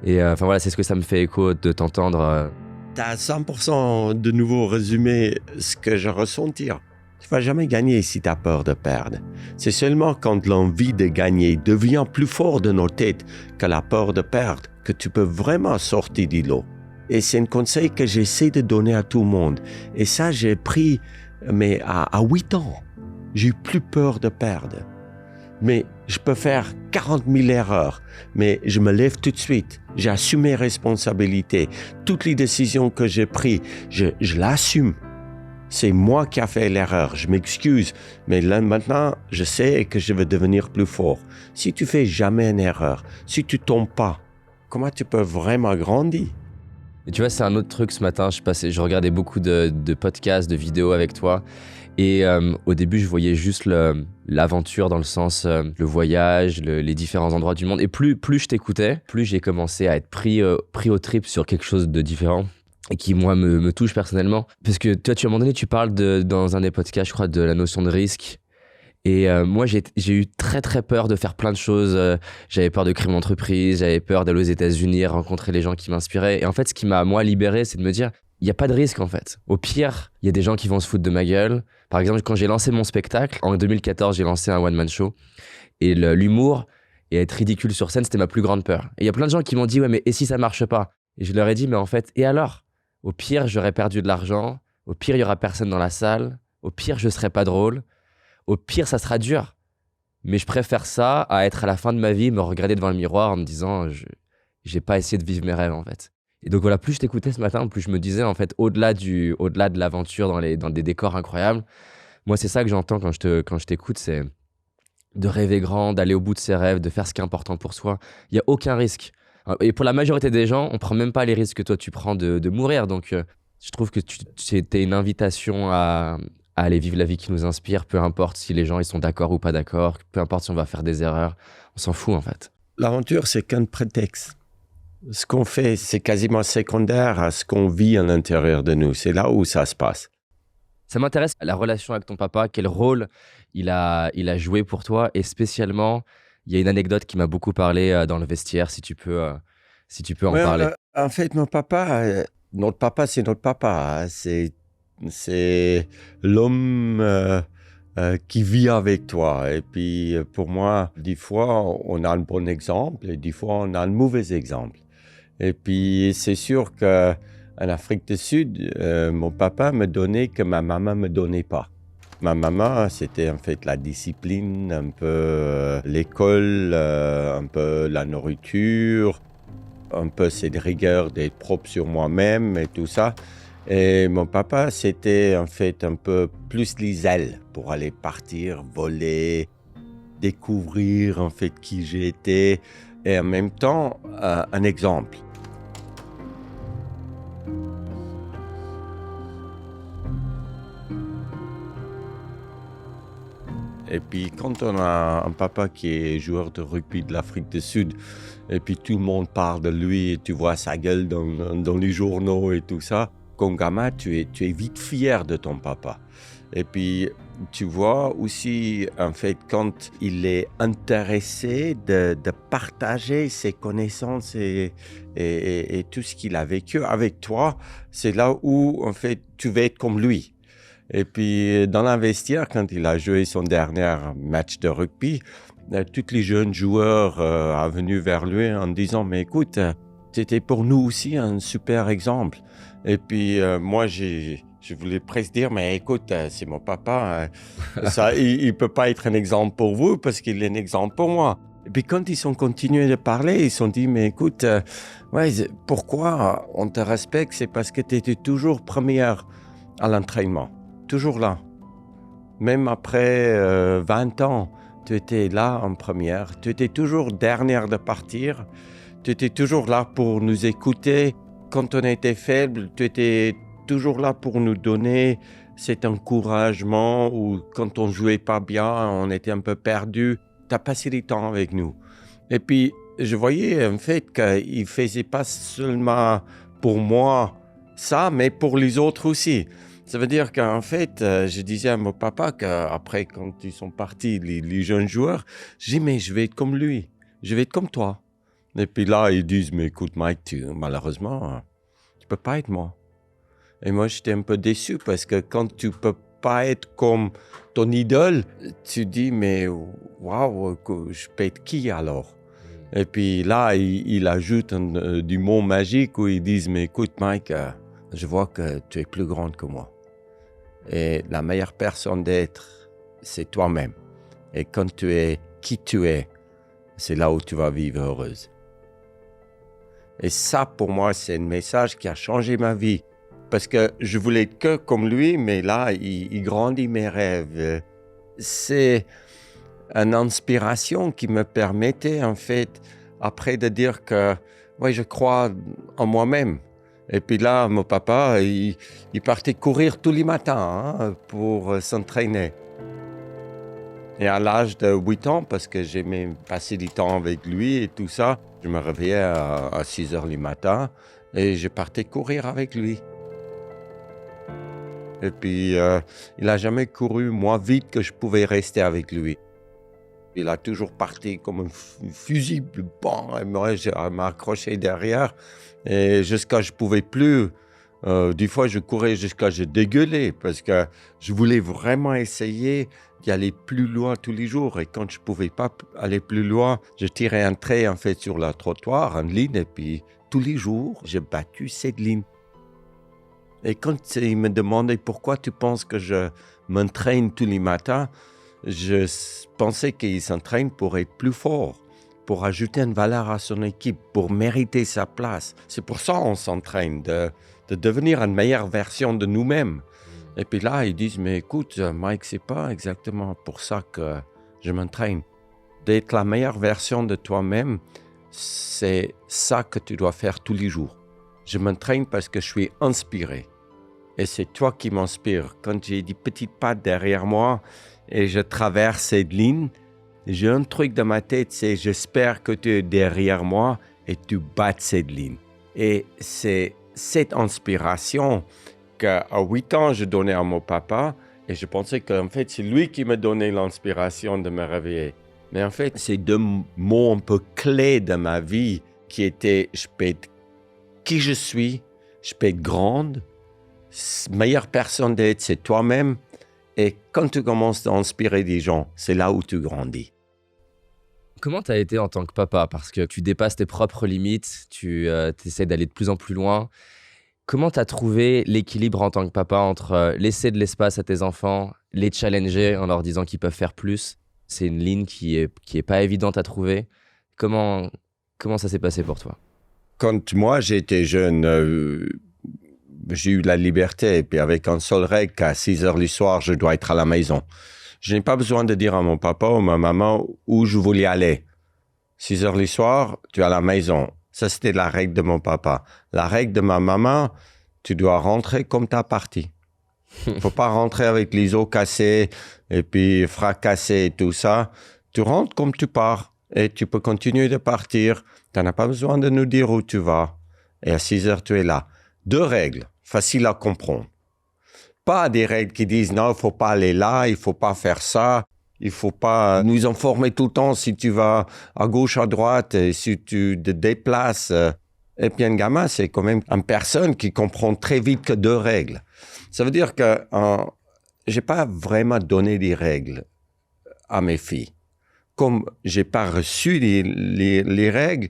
Et enfin voilà, c'est ce que ça me fait écho de t'entendre. T'as 100% de nouveau résumé ce que je ressentir. Tu vas jamais gagner si tu as peur de perdre. C'est seulement quand l'envie de gagner devient plus fort de nos têtes que la peur de perdre que tu peux vraiment sortir du lot. Et c'est un conseil que j'essaie de donner à tout le monde. Et ça, j'ai pris, mais à 8 ans, j'ai eu plus peur de perdre. Mais je peux faire 40 000 erreurs, mais je me lève tout de suite. J'ai assumé mes responsabilités. Toutes les décisions que j'ai prises, je l'assume. C'est moi qui ai fait l'erreur, je m'excuse, mais là maintenant, je sais que je vais devenir plus fort. Si tu fais jamais une erreur, si tu tombes pas, comment tu peux vraiment grandir? Et tu vois, c'est un autre truc ce matin, je regardais beaucoup de podcasts, de vidéos avec toi, et au début, je voyais juste l'aventure dans le sens, le voyage, les différents endroits du monde, et plus je t'écoutais, plus j'ai commencé à être pris au trip sur quelque chose de différent. Et qui, moi, me touche personnellement. Parce que toi, à un moment donné, tu parles dans un des podcasts, je crois, de la notion de risque. Et moi, j'ai eu très, très peur de faire plein de choses. J'avais peur de créer mon entreprise, j'avais peur d'aller aux États-Unis, rencontrer les gens qui m'inspiraient. Et en fait, ce qui m'a, moi, libéré, c'est de me dire, il n'y a pas de risque, en fait. Au pire, il y a des gens qui vont se foutre de ma gueule. Par exemple, quand j'ai lancé mon spectacle, en 2014, j'ai lancé un one-man show. Et l'humour et être ridicule sur scène, c'était ma plus grande peur. Et il y a plein de gens qui m'ont dit, ouais, mais et si ça marche pas? Et je leur ai dit, mais en fait, et alors? Au pire, j'aurais perdu de l'argent. Au pire, il n'y aura personne dans la salle. Au pire, je ne serai pas drôle. Au pire, ça sera dur. Mais je préfère ça à être à la fin de ma vie, me regarder devant le miroir en me disant je n'ai pas essayé de vivre mes rêves, en fait. Et donc voilà, plus je t'écoutais ce matin, plus je me disais, en fait, au-delà de l'aventure dans des décors incroyables, moi, c'est ça que j'entends quand je t'écoute, c'est de rêver grand, d'aller au bout de ses rêves, de faire ce qui est important pour soi. Il n'y a aucun risque. Et pour la majorité des gens, on prend même pas les risques que toi tu prends de mourir. Donc, je trouve que t'es une invitation à aller vivre la vie qui nous inspire, peu importe si les gens ils sont d'accord ou pas d'accord, peu importe si on va faire des erreurs, on s'en fout en fait. L'aventure, c'est qu'un prétexte. Ce qu'on fait, c'est quasiment secondaire à ce qu'on vit à l'intérieur de nous. C'est là où ça se passe. Ça m'intéresse, la relation avec ton papa, quel rôle il a joué pour toi et spécialement Il y a une anecdote qui m'a beaucoup parlé dans le vestiaire, si tu peux en Ouais, parler. en fait, notre papa, c'est notre papa, hein. C'est l'homme qui vit avec toi. Et puis, pour moi, des fois, on a un bon exemple et des fois, on a un mauvais exemple. Et puis, c'est sûr qu'en Afrique du Sud, mon papa me donnait que ma maman me donnait pas. Ma maman, c'était en fait la discipline, un peu l'école, un peu la nourriture, un peu cette rigueur d'être propre sur moi-même et tout ça. Et mon papa, c'était en fait un peu plus les ailes pour aller partir, voler, découvrir en fait qui j'étais et en même temps un exemple. Et puis quand on a un papa qui est joueur de rugby de l'Afrique du Sud, et puis tout le monde parle de lui, et tu vois sa gueule dans les journaux et tout ça, comme gamin, tu es vite fier de ton papa. Et puis tu vois aussi, en fait, quand il est intéressé de partager ses connaissances et tout ce qu'il a vécu avec toi, c'est là où, en fait, tu veux être comme lui. Et puis, dans le vestiaire, quand il a joué son dernier match de rugby, tous les jeunes joueurs sont venus vers lui en disant « Mais écoute, c'était pour nous aussi un super exemple. » Et puis, moi, je voulais presque dire « Mais écoute, c'est mon papa. Ça, il ne peut pas être un exemple pour vous parce qu'il est un exemple pour moi. » Et puis, quand ils ont continué de parler, ils se sont dit « Mais écoute, pourquoi on te respecte? C'est parce que tu étais toujours première à l'entraînement. » Toujours là. Même après 20 ans, tu étais là en première. Tu étais toujours dernière de partir. Tu étais toujours là pour nous écouter. Quand on était faible, tu étais toujours là pour nous donner cet encouragement ou quand on jouait pas bien, on était un peu perdu. Tu as passé du temps avec nous. Et puis, je voyais en fait qu'il faisait pas seulement pour moi ça, mais pour les autres aussi. Ça veut dire qu'en fait, je disais à mon papa qu'après, quand ils sont partis, les jeunes joueurs, je dis, mais je vais être comme lui, je vais être comme toi. Et puis là, ils disent, mais écoute Mike, malheureusement, tu peux pas être moi. Et moi, j'étais un peu déçu parce que quand tu peux pas être comme ton idole, tu dis, mais waouh, je peux être qui alors? Et puis là, il ajoute du mot magique où ils disent, mais écoute Mike, je vois que tu es plus grande que moi. Et la meilleure personne d'être, c'est toi-même. Et quand tu es qui tu es, c'est là où tu vas vivre heureuse. Et ça, pour moi, c'est un message qui a changé ma vie. Parce que je voulais être que comme lui, mais là, il grandit mes rêves. C'est une inspiration qui me permettait, en fait, après de dire que, ouais, je crois en moi-même. Et puis là, mon papa, il partait courir tous les matins pour s'entraîner. Et à l'âge de 8 ans, parce que j'aimais passer du temps avec lui et tout ça, je me réveillais à 6 heures du matin et je partais courir avec lui. Et puis, il n'a jamais couru moins vite que je pouvais rester avec lui. Il a toujours parti comme un fusil, bon, et moi, je m'accrochais derrière. Et jusqu'à je pouvais plus, des fois je courais jusqu'à je dégueulais parce que je voulais vraiment essayer d'y aller plus loin tous les jours. Et quand je pouvais pas aller plus loin, je tirais un trait en fait sur le trottoir, une ligne, et puis tous les jours, j'ai battu cette ligne. Et quand il me demandait pourquoi tu penses que je m'entraîne tous les matins, je pensais qu'il s'entraîne pour être plus fort, pour ajouter une valeur à son équipe, pour mériter sa place. C'est pour ça qu'on s'entraîne, de devenir une meilleure version de nous-mêmes. Et puis là, ils disent, mais écoute, Mike, c'est pas exactement pour ça que je m'entraîne. D'être la meilleure version de toi-même, c'est ça que tu dois faire tous les jours. Je m'entraîne parce que je suis inspiré. Et c'est toi qui m'inspires. Quand j'ai des petites pattes derrière moi et je traverse cette ligne, j'ai un truc dans ma tête, c'est j'espère que tu es derrière moi et tu battes cette ligne. Et c'est cette inspiration qu'à 8 ans, je donnais à mon papa et je pensais qu'en fait, c'est lui qui me donnait l'inspiration de me réveiller. Mais en fait, c'est deux mots un peu clés de ma vie qui étaient, je peux être qui je suis, je peux être grande, meilleure personne d'être, c'est toi-même. Et quand tu commences à inspirer des gens, c'est là où tu grandis. Comment tu as été en tant que papa? Parce que tu dépasses tes propres limites, tu essaies d'aller de plus en plus loin. Comment tu as trouvé l'équilibre en tant que papa entre laisser de l'espace à tes enfants, les challenger en leur disant qu'ils peuvent faire plus? C'est une ligne qui est pas évidente à trouver. Comment ça s'est passé pour toi? Quand moi, j'étais jeune, j'ai eu la liberté. Et puis avec un seul règle, qu'à 6 heures du soir, je dois être à la maison. Je n'ai pas besoin de dire à mon papa ou ma maman où je voulais aller. 6 heures du soir, tu es à la maison. Ça, c'était la règle de mon papa. La règle de ma maman, tu dois rentrer comme tu as parti. Il ne faut pas rentrer avec les os cassés et puis fracassés et tout ça. Tu rentres comme tu pars et tu peux continuer de partir. Tu n'as pas besoin de nous dire où tu vas. Et à 6 heures, tu es là. 2 règles, faciles à comprendre. Pas des règles qui disent non, il ne faut pas aller là, il ne faut pas faire ça. Il ne faut pas nous informer tout le temps si tu vas à gauche, à droite, et si tu te déplaces. Et puis un gamin, c'est quand même une personne qui comprend très vite que 2 règles. Ça veut dire que je n'ai pas vraiment donné des règles à mes filles. Comme je n'ai pas reçu les règles,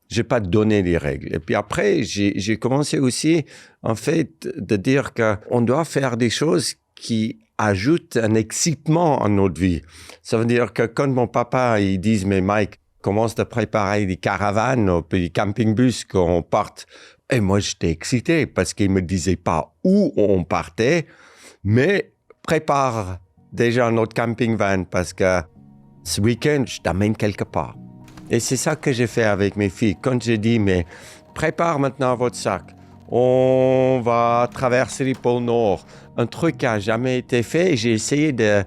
je n'ai pas donné les règles. Et puis après, j'ai commencé aussi, en fait, de dire qu'on doit faire des choses qui ajoutent un excitement à notre vie. Ça veut dire que quand mon papa, il dit, mais Mike, commence à préparer des caravanes, puis des camping-bus, qu'on parte. Et moi, j'étais excité parce qu'il ne me disait pas où on partait, mais prépare déjà notre camping-van parce que ce week-end, je t'amène quelque part. Et c'est ça que j'ai fait avec mes filles. Quand j'ai dit, mais prépare maintenant votre sac. On va traverser les pôles Nord. Un truc qui n'a jamais été fait. J'ai essayé de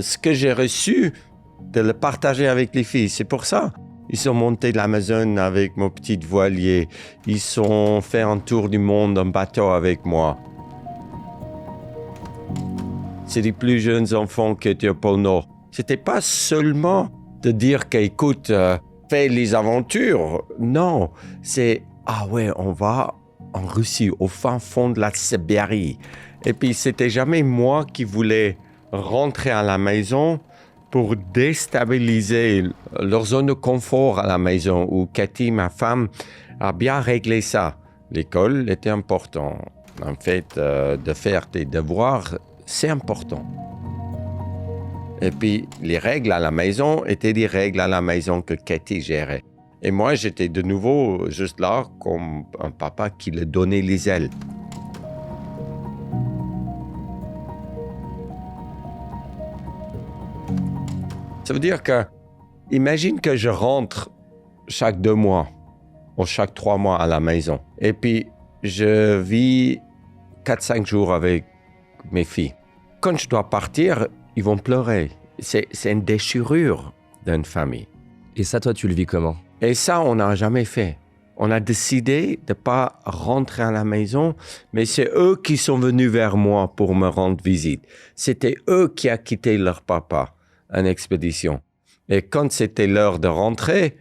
ce que j'ai reçu, de le partager avec les filles. C'est pour ça. Ils sont montés de l'Amazon avec mon petit voilier. Ils ont fait un tour du monde en bateau avec moi. C'est les plus jeunes enfants qui étaient au pôle Nord. C'était pas seulement de dire qu'écoute, fais les aventures. Non, c'est ah ouais, on va en Russie, au fin fond de la Sibérie. Et puis c'était jamais moi qui voulais rentrer à la maison pour déstabiliser leur zone de confort à la maison, où Cathy, ma femme, a bien réglé ça. L'école était important. En fait, de faire tes devoirs, c'est important. Et puis, les règles à la maison étaient des règles à la maison que Cathy gérait. Et moi, j'étais de nouveau juste là comme un papa qui lui donnait les ailes. Ça veut dire que, imagine que je rentre chaque 2 mois ou chaque 3 mois à la maison. Et puis, je vis 4-5 jours avec mes filles. Quand je dois partir, ils vont pleurer. C'est une déchirure d'une famille. Et ça, toi, tu le vis comment? Et ça, on n'a jamais fait. On a décidé de ne pas rentrer à la maison, mais c'est eux qui sont venus vers moi pour me rendre visite. C'était eux qui ont quitté leur papa en expédition. Et quand c'était l'heure de rentrer,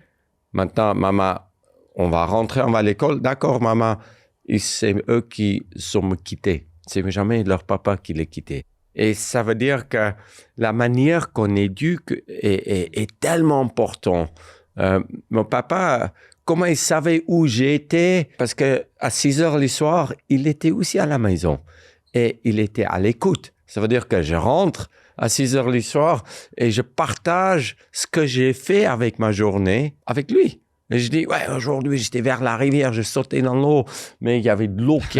maintenant, maman, on va rentrer, on va à l'école. D'accord, maman. Et c'est eux qui sont me quittés. C'est jamais leur papa qui les quitté. Et ça veut dire que la manière qu'on éduque est tellement importante. Mon papa, comment il savait où j'étais? Parce qu'à 6 heures le soir, il était aussi à la maison. Et il était à l'écoute. Ça veut dire que je rentre à 6 heures le soir et je partage ce que j'ai fait avec ma journée avec lui. Et je dis, ouais, aujourd'hui, j'étais vers la rivière, je sautais dans l'eau, mais il y avait de l'eau qui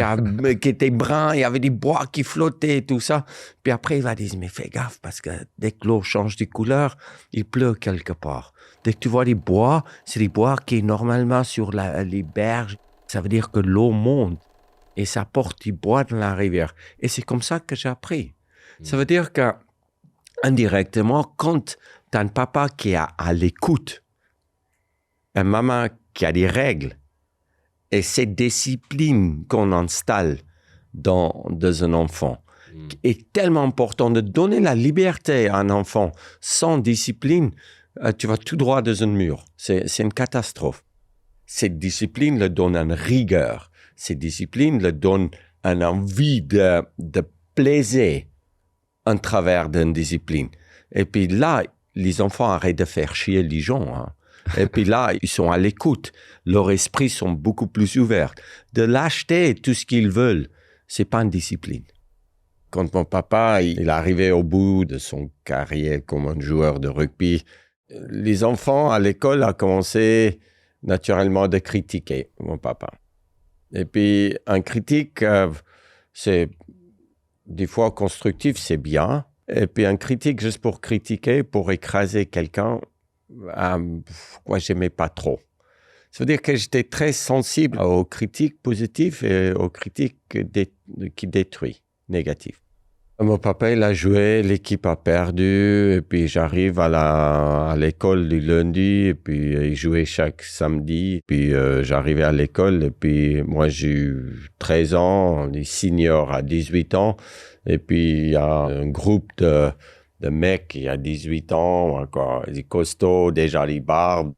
était brun, il y avait des bois qui flottaient, tout ça. Puis après, il va dire, mais fais gaffe, parce que dès que l'eau change de couleur, il pleut quelque part. Dès que tu vois des bois, c'est des bois qui sont normalement sur les berges. Ça veut dire que l'eau monte et ça porte du bois dans la rivière. Et c'est comme ça que j'ai appris. Ça veut dire que, indirectement, quand tu as un papa qui est à l'écoute, une maman qui a des règles, et cette discipline qu'on installe dans un enfant est tellement important. De donner la liberté à un enfant sans discipline, tu vas tout droit dans un mur. C'est une catastrophe. Cette discipline leur donne une rigueur. Cette discipline leur donne une envie de plaisir en travers d'une discipline. Et puis là, les enfants arrêtent de faire chier les gens. Hein. Et puis là, ils sont à l'écoute. Leurs esprits sont beaucoup plus ouverts. De l'acheter tout ce qu'ils veulent, c'est pas une discipline. Quand mon papa il est arrivé au bout de son carrière comme un joueur de rugby, les enfants à l'école ont commencé naturellement de critiquer mon papa. Et puis, un critique, c'est des fois constructif, c'est bien. Et puis, un critique juste pour critiquer, pour écraser quelqu'un, moi, j'aimais pas trop. Ça veut dire que j'étais très sensible aux critiques positives et aux critiques qui détruisent, négatives. Mon papa, il a joué, l'équipe a perdu, et puis j'arrive à l'école du lundi, et puis il jouait chaque samedi, puis j'arrivais à l'école, et puis moi j'ai eu 13 ans, les seniors à 18 ans, et puis il y a un groupe de mecs qui a 18 ans, encore des costauds, déjà les barbes.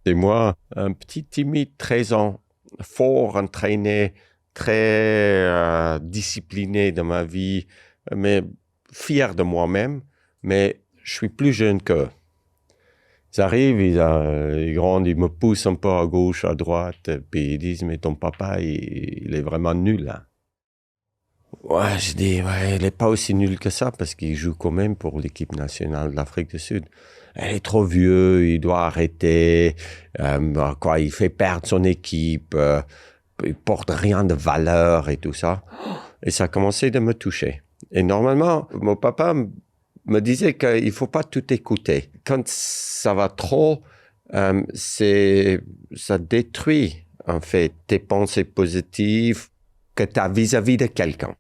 Et moi, un petit timide, 13 ans, fort entraîné, très discipliné dans ma vie, mais fier de moi-même, mais je suis plus jeune qu'eux. Ils arrivent, ils grandent, ils me poussent un peu à gauche, à droite, puis ils disent, mais ton papa, il est vraiment nul. Hein. Ouais, je dis, ouais, il n'est pas aussi nul que ça, parce qu'il joue quand même pour l'équipe nationale de l'Afrique du Sud. Il est trop vieux, il doit arrêter, il fait perdre son équipe, il porte rien de valeur et tout ça. Et ça a commencé de me toucher. Et normalement, mon papa me disait qu'il ne faut pas tout écouter. Quand ça va trop, ça détruit en fait tes pensées positives que tu as vis-à-vis de quelqu'un.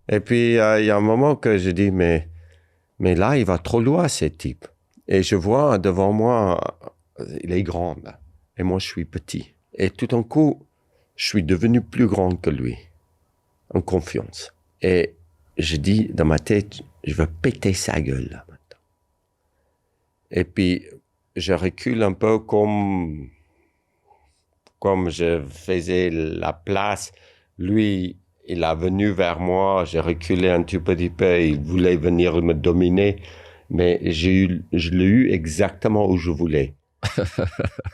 Et puis, il y a un moment que je dis, mais là, il va trop loin, ce type. Et je vois devant moi, il est grand, là. Et moi, je suis petit. Et tout d'un coup, je suis devenu plus grand que lui, en confiance. Et je dis dans ma tête, je veux péter sa gueule là maintenant. Et puis, je recule un peu comme je faisais la place. Lui, il est venu vers moi, j'ai reculé un tout petit peu, il voulait venir me dominer, mais je l'ai eu exactement où je voulais.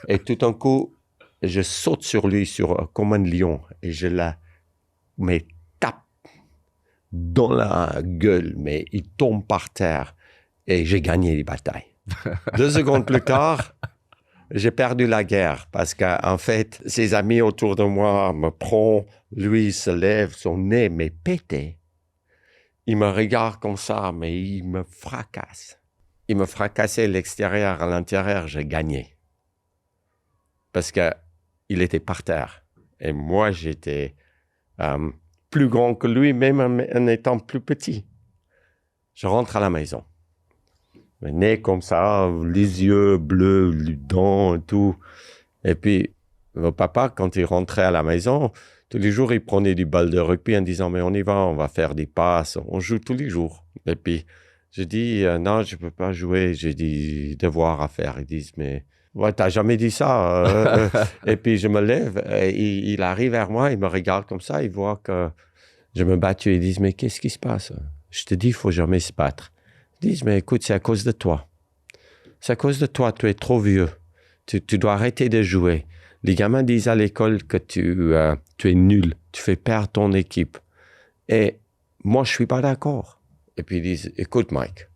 Et tout d'un coup, je saute sur lui comme un lion et je la tape dans la gueule, mais il tombe par terre et j'ai gagné les batailles. 2 secondes plus tard, j'ai perdu la guerre parce qu'en fait, ses amis autour de moi me prennent, lui il se lève, son nez m'est pété. Il me regarde comme ça, mais il me fracasse. Il me fracassait l'extérieur à l'intérieur, j'ai gagné. Parce qu'il était par terre. Et moi, j'étais plus grand que lui, même en étant plus petit. Je rentre à la maison. Le nez comme ça, les yeux bleus, les dents et tout. Et puis, mon papa, quand il rentrait à la maison, tous les jours, il prenait du bal de rugby en disant, mais on y va, on va faire des passes, on joue tous les jours. Et puis, je dis, non, je ne peux pas jouer, j'ai des devoirs à faire. Ils disent, mais ouais, tu n'as jamais dit ça. Et puis, je me lève, et il arrive vers moi, il me regarde comme ça, il voit que je me battu. Ils disent, mais qu'est-ce qui se passe? Je te dis, il ne faut jamais se battre. Ils disent, mais écoute, c'est à cause de toi. C'est à cause de toi, tu es trop vieux. Tu dois arrêter de jouer. Les gamins disent à l'école que tu es nul, tu fais perdre ton équipe. Et moi, je ne suis pas d'accord. Et puis ils disent, écoute Mike,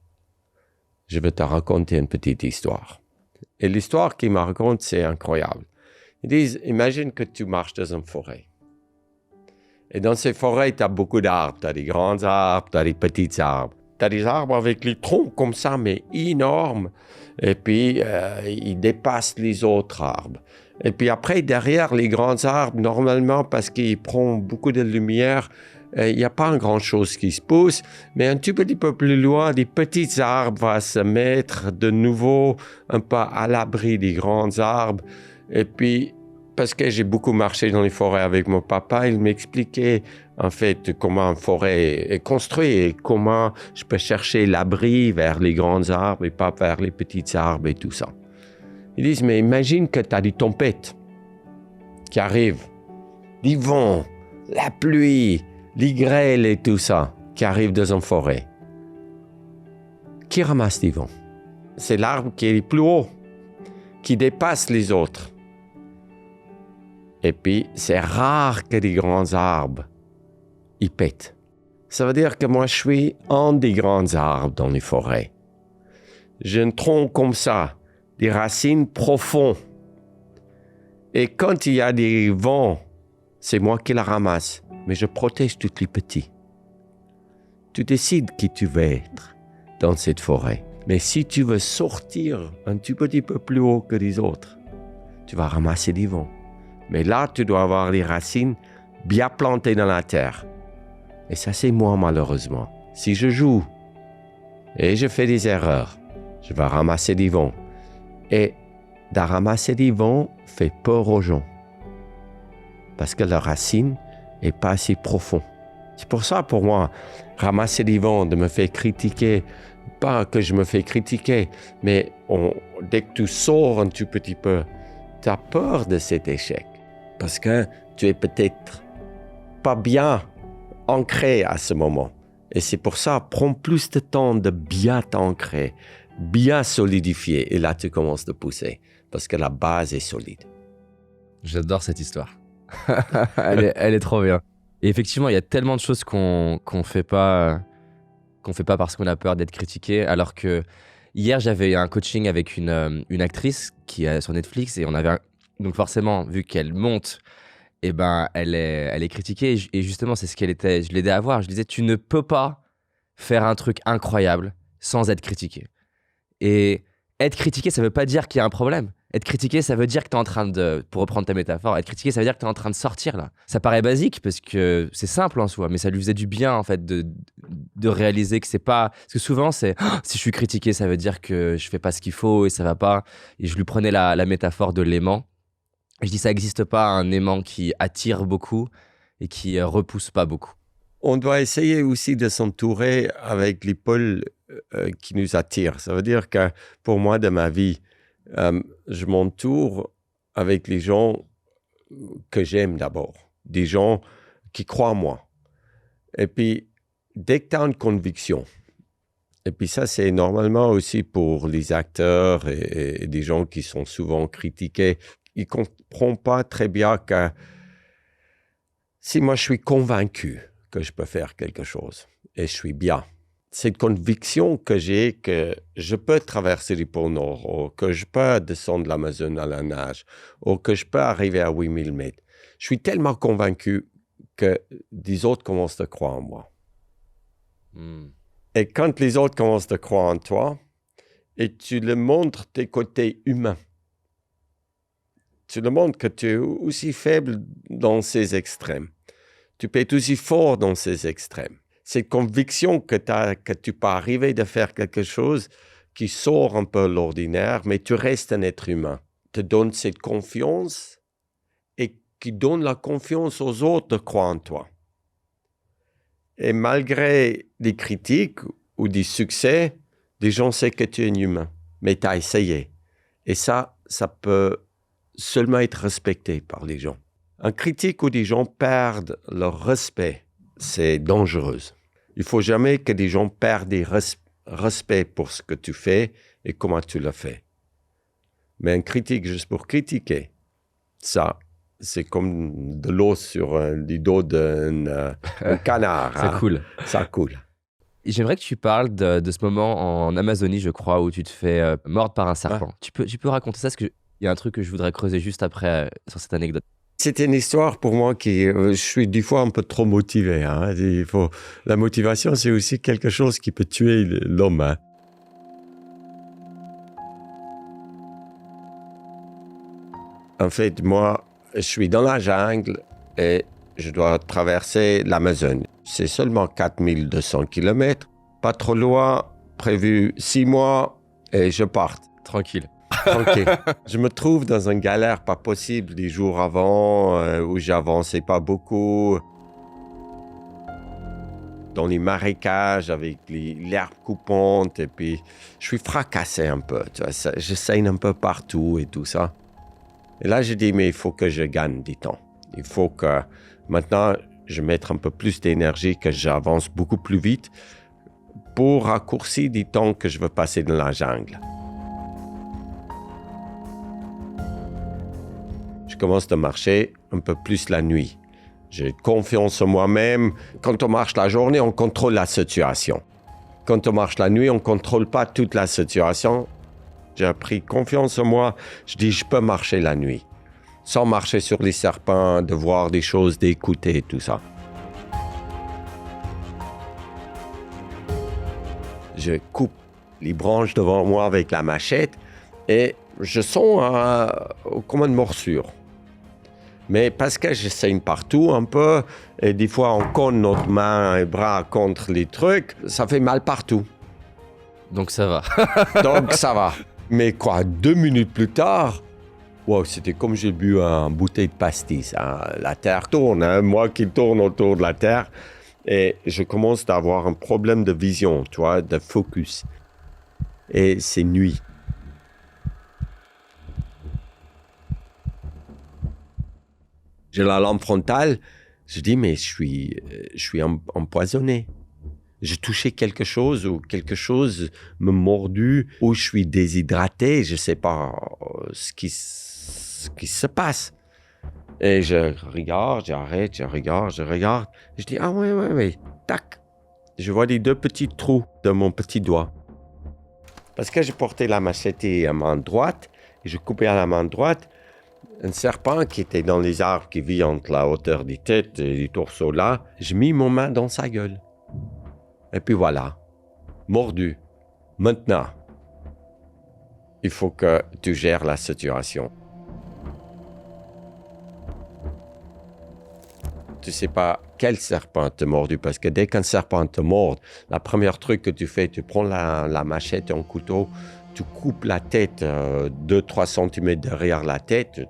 je vais te raconter une petite histoire. Et l'histoire qu'ils me racontent, c'est incroyable. Ils disent, imagine que tu marches dans une forêt. Et dans ces forêts, tu as beaucoup d'arbres. Tu as des grands arbres, tu as des petits arbres. Tu as des arbres avec les troncs comme ça, mais énormes. Et puis, ils dépassent les autres arbres. Et puis après, derrière les grands arbres, normalement, parce qu'ils prennent beaucoup de lumière, il n'y a pas grand-chose qui se pousse. Mais un tout petit peu plus loin, des petits arbres vont se mettre de nouveau un peu à l'abri des grands arbres. Et puis, Parce que j'ai beaucoup marché dans les forêts avec mon papa, il m'expliquait en fait comment une forêt est construite et comment je peux chercher l'abri vers les grands arbres et pas vers les petits arbres et tout ça. Ils disent, mais imagine que tu as des tempêtes qui arrivent, des vents, la pluie, les grêles et tout ça qui arrivent dans une forêt. Qui ramasse les vents? C'est l'arbre qui est le plus haut, qui dépasse les autres. Et puis, c'est rare que des grands arbres, ils pètent. Ça veut dire que moi, je suis un des grands arbres dans les forêts. J'ai un tronc comme ça, des racines profondes. Et quand il y a des vents, c'est moi qui la ramasse, mais je protège tous les petits. Tu décides qui tu veux être dans cette forêt. Mais si tu veux sortir un tout petit peu plus haut que les autres, tu vas ramasser des vents. Mais là, tu dois avoir les racines bien plantées dans la terre. Et ça, c'est moi, malheureusement. Si je joue et je fais des erreurs, je vais ramasser des vents. Et de ramasser des vents fait peur aux gens. Parce que leur racine n'est pas assez profonde. C'est pour ça, pour moi, ramasser des vents, de me faire critiquer, pas que je me fais critiquer, mais dès que tu sors un tout petit peu, tu as peur de cet échec. Parce que tu es peut-être pas bien ancré à ce moment. Et c'est pour ça, prends plus de temps de bien t'ancrer, bien solidifier. Et là, tu commences de pousser. Parce que la base est solide. J'adore cette histoire. elle est trop bien. Et effectivement, il y a tellement de choses qu'on fait pas parce qu'on a peur d'être critiqué. Alors que hier, j'avais un coaching avec une actrice qui est sur Netflix et on avait donc forcément, vu qu'elle monte, eh ben, elle est critiquée. Et justement, c'est ce qu'elle était. Je l'aidais à voir. Je disais, tu ne peux pas faire un truc incroyable sans être critiqué. Et être critiqué, ça veut pas dire qu'il y a un problème. Être critiqué, ça veut dire que tu es en train de, pour reprendre ta métaphore, être critiqué, ça veut dire que tu es en train de sortir là. Ça paraît basique parce que c'est simple en soi, mais ça lui faisait du bien en fait de réaliser que c'est pas... Parce que souvent, c'est si je suis critiqué, ça veut dire que je fais pas ce qu'il faut et ça va pas. Et je lui prenais la métaphore de l'aimant. Je dis, ça n'existe pas un aimant qui attire beaucoup et qui repousse pas beaucoup. On doit essayer aussi de s'entourer avec les pôles qui nous attirent. Ça veut dire que pour moi, dans ma vie, je m'entoure avec les gens que j'aime d'abord, des gens qui croient en moi. Et puis, dès que tu as une conviction, et puis ça, c'est normalement aussi pour les acteurs et des gens qui sont souvent critiqués, ils ne comprennent pas très bien que si moi je suis convaincu que je peux faire quelque chose et je suis bien, cette conviction que j'ai que je peux traverser le pôle Nord, ou que je peux descendre l'Amazone à la nage, ou que je peux arriver à 8000 mètres. Je suis tellement convaincu que les autres commencent à croire en moi. Et quand les autres commencent à croire en toi, et tu leur montres tes côtés humains, tu leur montres que tu es aussi faible dans ces extrêmes, tu peux être aussi fort dans ces extrêmes. Cette conviction que tu peux arriver de faire quelque chose qui sort un peu de l'ordinaire, mais tu restes un être humain, te donne cette confiance et qui donne la confiance aux autres de croire en toi. Et malgré des critiques ou des succès, les gens savent que tu es un humain, mais tu as essayé. Et ça peut seulement être respecté par les gens. Un critique où des gens perdent leur respect, c'est dangereux. Il ne faut jamais que des gens perdent des respect pour ce que tu fais et comment tu le fais. Mais un critique juste pour critiquer, ça, c'est comme de l'eau sur le dos d'un canard. Ça coule. Ça coule. J'aimerais que tu parles de ce moment en Amazonie, je crois, où tu te fais mordre par un serpent. Ah. Tu peux raconter ça, parce qu'il y a un truc que je voudrais creuser juste après sur cette anecdote. C'est une histoire pour moi qui... je suis des fois un peu trop motivé. Hein. La motivation, c'est aussi quelque chose qui peut tuer l'homme. Hein. En fait, moi, je suis dans la jungle et je dois traverser l'Amazone. C'est seulement 4200 km, pas trop loin, prévu 6 mois et je parte. Tranquille. tranquille. Je me trouve dans une galère pas possible les jours avant, où j'avançais pas beaucoup. Dans les marécages avec l'herbe coupante, et puis je suis fracassé un peu. Tu vois, je saigne un peu partout et tout ça. Et là, j'ai dit, mais il faut que je gagne du temps. Il faut que maintenant, je mette un peu plus d'énergie, que j'avance beaucoup plus vite pour raccourcir du temps que je veux passer dans la jungle. Je commence à marcher un peu plus la nuit. J'ai confiance en moi-même. Quand on marche la journée, on contrôle la situation. Quand on marche la nuit, on ne contrôle pas toute la situation. J'ai pris confiance en moi. Je dis, je peux marcher la nuit. Sans marcher sur les serpents, de voir des choses, d'écouter, tout ça. Je coupe les branches devant moi avec la machette et je sens comme une morsure. Mais parce que je saigne partout un peu, et des fois on cogne notre main et bras contre les trucs, ça fait mal partout. Donc ça va. Donc ça va. Mais quoi, 2 minutes plus tard, wow, c'était comme j'ai bu une bouteille de pastis. Hein. La Terre tourne, moi qui tourne autour de la Terre. Et je commence à avoir un problème de vision, tu vois, de focus. Et c'est nuit. J'ai la lampe frontale. Je dis, mais je suis empoisonné. J'ai touché quelque chose ou quelque chose me mordu ou je suis déshydraté. Je ne sais pas ce qui se passe. Et je regarde, j'arrête, je regarde. Je dis, ah oui, tac. Je vois les 2 petits trous de mon petit doigt. Parce que j'ai porté la machette à main droite et je coupais à la main droite. Un serpent qui était dans les arbres, qui vit entre la hauteur des têtes et du torseau là, j'ai mis mon main dans sa gueule. Et puis voilà, mordu. Maintenant, il faut que tu gères la situation. Tu ne sais pas quel serpent te mordu, parce que dès qu'un serpent te mord, la première truc que tu fais, tu prends la machette et un couteau, tu coupes la tête 2-3 cm derrière la tête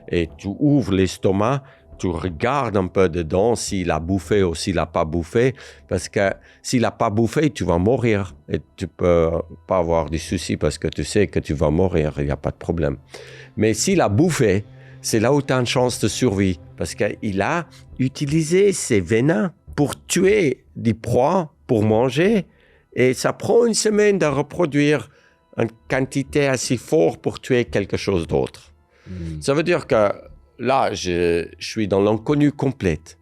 et tu ouvres l'estomac, tu regardes un peu dedans s'il a bouffé ou s'il n'a pas bouffé, parce que s'il n'a pas bouffé, tu vas mourir et tu ne peux pas avoir de soucis parce que tu sais que tu vas mourir, il n'y a pas de problème. Mais s'il a bouffé, c'est là où tu as une chance de survie, parce qu'il a utilisé ses venins pour tuer des proies, pour manger, et ça prend 1 semaine de reproduire une quantité assez forte pour tuer quelque chose d'autre. Ça veut dire que là, je suis dans l'inconnu complète.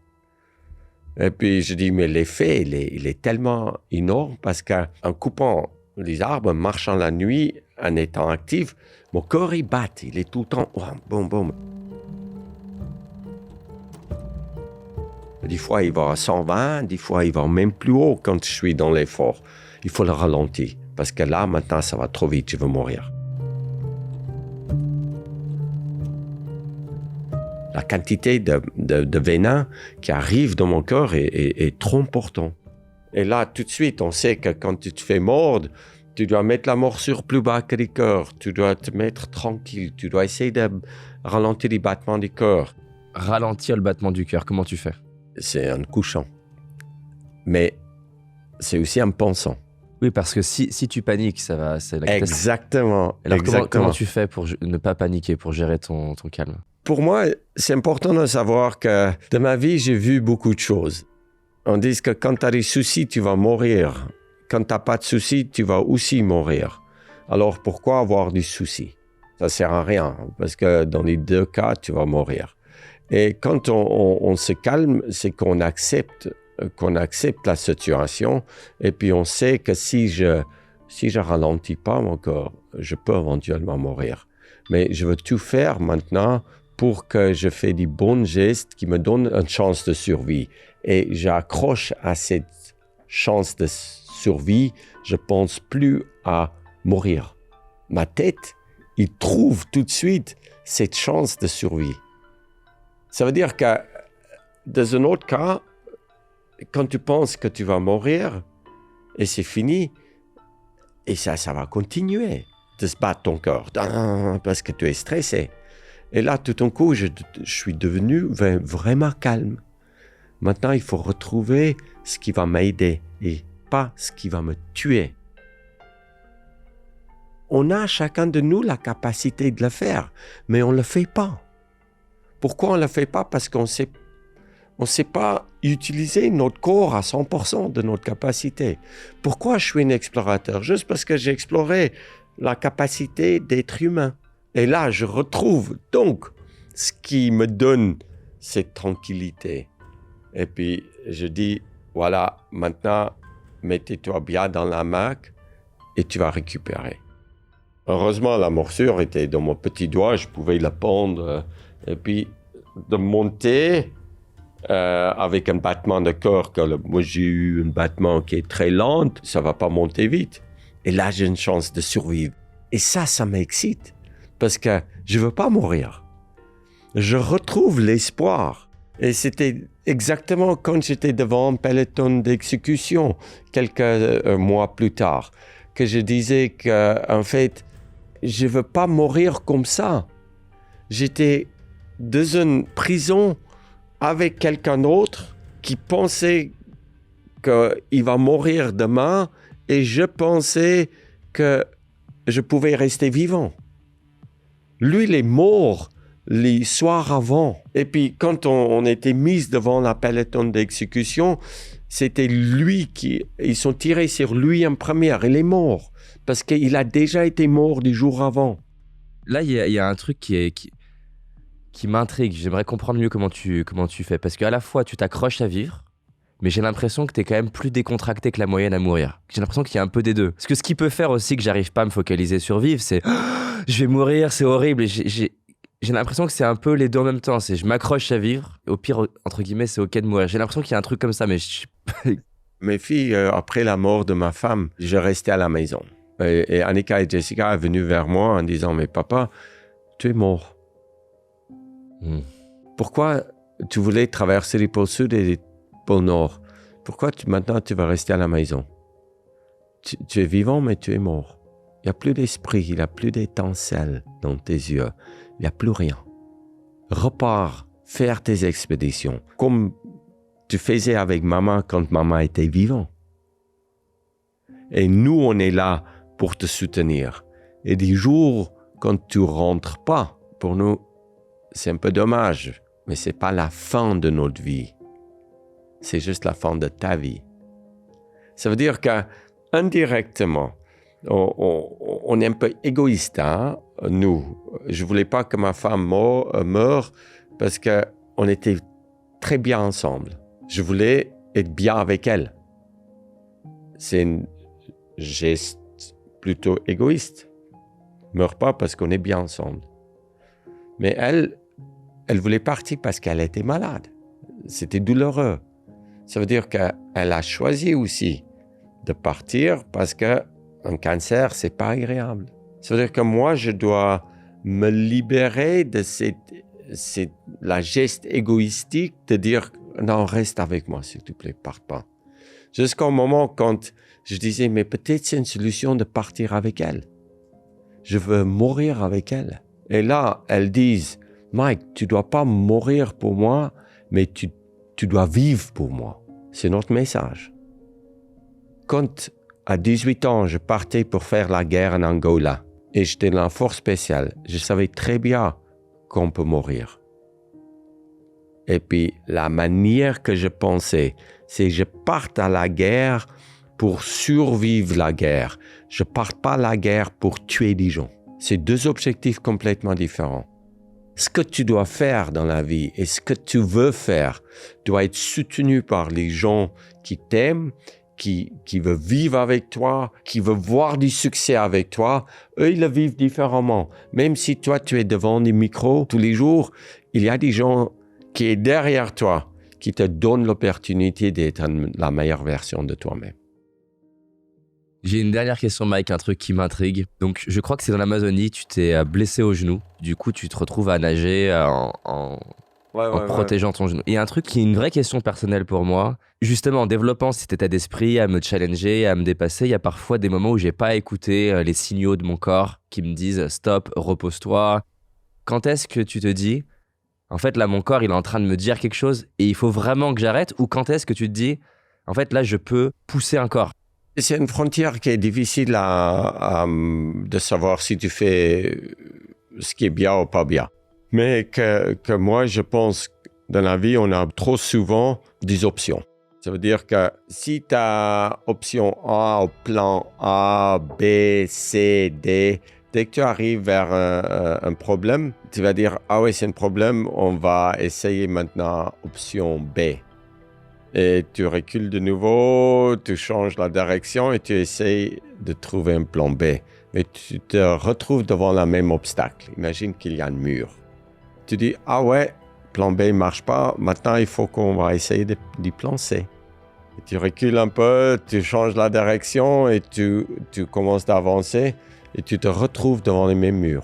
Et puis je dis, mais l'effet, il est tellement énorme parce qu'en coupant les arbres, en marchant la nuit, en étant actif, mon corps, il bat, il est tout le temps, boum. Des fois, il va à 120, des fois, il va même plus haut quand je suis dans l'effort. Il faut le ralentir. Parce que là, maintenant, ça va trop vite, je vais mourir. La quantité de venin qui arrive dans mon corps est trop importante. Et là, tout de suite, on sait que quand tu te fais mordre, tu dois mettre la morsure plus bas que le cœur. Tu dois te mettre tranquille. Tu dois essayer de ralentir les battements du cœur. Ralentir le battement du cœur, comment tu fais? C'est en couchant. Mais c'est aussi en pensant. Oui, parce que si tu paniques, ça va... C'est la catastrophe. Exactement. Alors comment tu fais pour ne pas paniquer, pour gérer ton calme? Pour moi, c'est important de savoir que dans ma vie, j'ai vu beaucoup de choses. On dit que quand tu as des soucis, tu vas mourir. Quand tu n'as pas de soucis, tu vas aussi mourir. Alors pourquoi avoir des soucis? Ça ne sert à rien, parce que dans les 2 cas, tu vas mourir. Et quand on se calme, c'est qu'on accepte la situation, et puis on sait que si je ralentis pas mon corps, je peux éventuellement mourir. Mais je veux tout faire maintenant pour que je fais des bons gestes qui me donnent une chance de survie. Et j'accroche à cette chance de survie, je pense plus à mourir. Ma tête, il trouve tout de suite cette chance de survie. Ça veut dire que dans un autre cas, quand tu penses que tu vas mourir, et c'est fini, et ça va continuer. de se battre ton cœur parce que tu es stressé. Et là, tout d'un coup, je suis devenu vraiment calme. Maintenant, il faut retrouver ce qui va m'aider et pas ce qui va me tuer. On a chacun de nous la capacité de le faire, mais on ne le fait pas. Pourquoi on ne le fait pas? Parce qu'on ne sait pas utiliser notre corps à 100% de notre capacité. Pourquoi je suis un explorateur? Juste parce que j'ai exploré la capacité d'être humain. Et là, je retrouve donc ce qui me donne cette tranquillité. Et puis, je dis, voilà, maintenant, mettez-toi bien dans la hamac et tu vas récupérer. Heureusement, la morsure était dans mon petit doigt, je pouvais la pendre. Et puis, de monter avec un battement de cœur, moi j'ai eu un battement qui est très lent, ça ne va pas monter vite. Et là, j'ai une chance de survivre. Et ça m'excite, parce que je ne veux pas mourir. Je retrouve l'espoir. Et c'était exactement quand j'étais devant un peloton d'exécution, quelques mois plus tard, que je disais qu'en fait, je ne veux pas mourir comme ça. J'étais dans une prison avec quelqu'un d'autre qui pensait qu'il va mourir demain et je pensais que je pouvais rester vivant. Lui, il est mort les soirs avant. Et puis, quand on était mis devant la peloton d'exécution, c'était lui ils sont tirés sur lui en première. Il est mort parce qu'il a déjà été mort du jour avant. Là, il y a un truc qui m'intrigue. J'aimerais comprendre mieux comment tu fais. Parce qu'à la fois, tu t'accroches à vivre, mais j'ai l'impression que tu es quand même plus décontracté que la moyenne à mourir. J'ai l'impression qu'il y a un peu des deux. Parce que ce qui peut faire aussi que j'arrive pas à me focaliser sur vivre, c'est « je vais mourir, c'est horrible ». Et j'ai l'impression que c'est un peu les deux en même temps. C'est je m'accroche à vivre. Au pire, entre guillemets, c'est OK de mourir. J'ai l'impression qu'il y a un truc comme ça, mais Mes filles, après la mort de ma femme, je restais à la maison. Et Annika et Jessica sont venues vers moi en disant « Mais papa, tu es mort. Pourquoi tu voulais traverser les pôles sud et les pôles nord? Pourquoi maintenant tu vas rester à la maison? Tu es vivant, mais tu es mort. Il n'y a plus d'esprit, il n'y a plus d'étincelle dans tes yeux. Il n'y a plus rien. Repars, faire tes expéditions, comme tu faisais avec maman quand maman était vivante. Et nous, on est là pour te soutenir. Et des jours, quand tu ne rentres pas, pour nous, c'est un peu dommage, mais ce n'est pas la fin de notre vie. C'est juste la fin de ta vie. Ça veut dire qu'indirectement, on est un peu égoïste, hein, nous. Je ne voulais pas que ma femme meure parce qu'on était très bien ensemble. Je voulais être bien avec elle. C'est un geste plutôt égoïste. Meurs pas parce qu'on est bien ensemble. Mais elle voulait partir parce qu'elle était malade. C'était douloureux. Ça veut dire qu'elle a choisi aussi de partir parce qu'un cancer, c'est pas agréable. Ça veut dire que moi, je dois me libérer de la geste égoïstique de dire « Non, reste avec moi, s'il te plaît, parte pas ». Jusqu'au moment quand je disais « Mais peut-être c'est une solution de partir avec elle. Je veux mourir avec elle. » Et là, elles disent « Mike, tu dois pas mourir pour moi, mais tu dois vivre pour moi. » C'est notre message. Quand, à 18 ans, je partais pour faire la guerre en Angola, et j'étais dans la force spéciale, je savais très bien qu'on peut mourir. Et puis, la manière que je pensais, c'est que je parte à la guerre pour survivre la guerre. Je ne parte pas à la guerre pour tuer des gens. C'est deux objectifs complètement différents. Ce que tu dois faire dans la vie et ce que tu veux faire doit être soutenu par les gens qui t'aiment, qui veulent vivre avec toi, qui veulent voir du succès avec toi. Eux, ils le vivent différemment. Même si toi, tu es devant des micros tous les jours, il y a des gens qui sont derrière toi, qui te donnent l'opportunité d'être la meilleure version de toi-même. J'ai une dernière question, Mike, un truc qui m'intrigue. Donc, je crois que c'est dans l'Amazonie, tu t'es blessé au genou. Du coup, tu te retrouves à nager en protégeant ton genou. Et un truc qui est une vraie question personnelle pour moi, justement en développant cet état d'esprit, à me challenger, à me dépasser, il y a parfois des moments où j'ai pas écouté les signaux de mon corps qui me disent stop, repose-toi. Quand est-ce que tu te dis, en fait là mon corps il est en train de me dire quelque chose et il faut vraiment que j'arrête, ou quand est-ce que tu te dis, en fait là je peux pousser un corps? C'est une frontière qui est difficile de savoir si tu fais ce qui est bien ou pas bien. Mais que moi, je pense que dans la vie, on a trop souvent des options. Ça veut dire que si tu as option A au plan A, B, C, D, dès que tu arrives vers un problème, tu vas dire « Ah oui, c'est un problème, on va essayer maintenant option B ». Et tu recules de nouveau, tu changes la direction et tu essayes de trouver un plan B. Mais tu te retrouves devant le même obstacle. Imagine qu'il y a un mur. Tu dis, ah ouais, plan B ne marche pas, maintenant il faut qu'on va essayer du plan C. Et tu recules un peu, tu changes la direction et tu commences d'avancer et tu te retrouves devant les mêmes murs.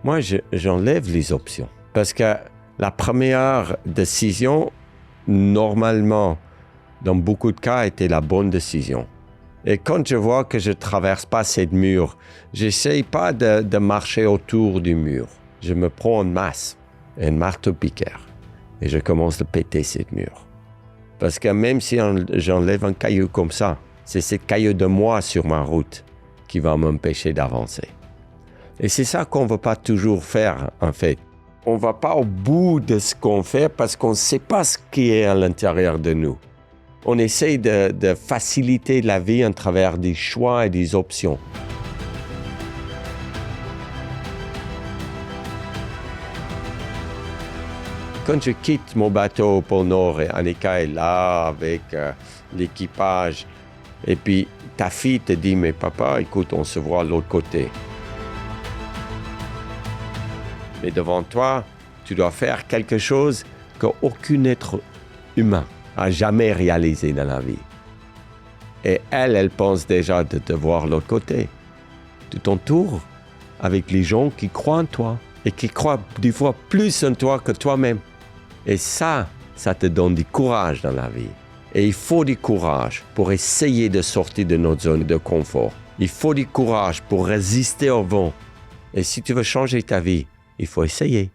Moi, j'enlève les options. Parce que la première décision, normalement, dans beaucoup de cas, était la bonne décision. Et quand je vois que je ne traverse pas cette mur, je n'essaye pas de marcher autour du mur. Je me prends une masse, un marteau-piqueur, et je commence à péter cette mur. Parce que même si j'enlève un caillou comme ça, c'est ce caillou de moi sur ma route qui va m'empêcher d'avancer. Et c'est ça qu'on ne veut pas toujours faire, en fait. On ne va pas au bout de ce qu'on fait parce qu'on ne sait pas ce qui est à l'intérieur de nous. On essaye de faciliter la vie à travers des choix et des options. Quand je quitte mon bateau au pôle Nord et Annika est là avec l'équipage, et puis ta fille te dit « Mais papa, écoute, on se voit de l'autre côté ». Mais devant toi, tu dois faire quelque chose qu'aucun être humain n'a jamais réalisé dans la vie. Et elle pense déjà de te voir de l'autre côté. Tu t'entoures avec les gens qui croient en toi et qui croient des fois plus en toi que toi-même. Et ça te donne du courage dans la vie. Et il faut du courage pour essayer de sortir de notre zone de confort. Il faut du courage pour résister au vent. Et si tu veux changer ta vie, il faut essayer.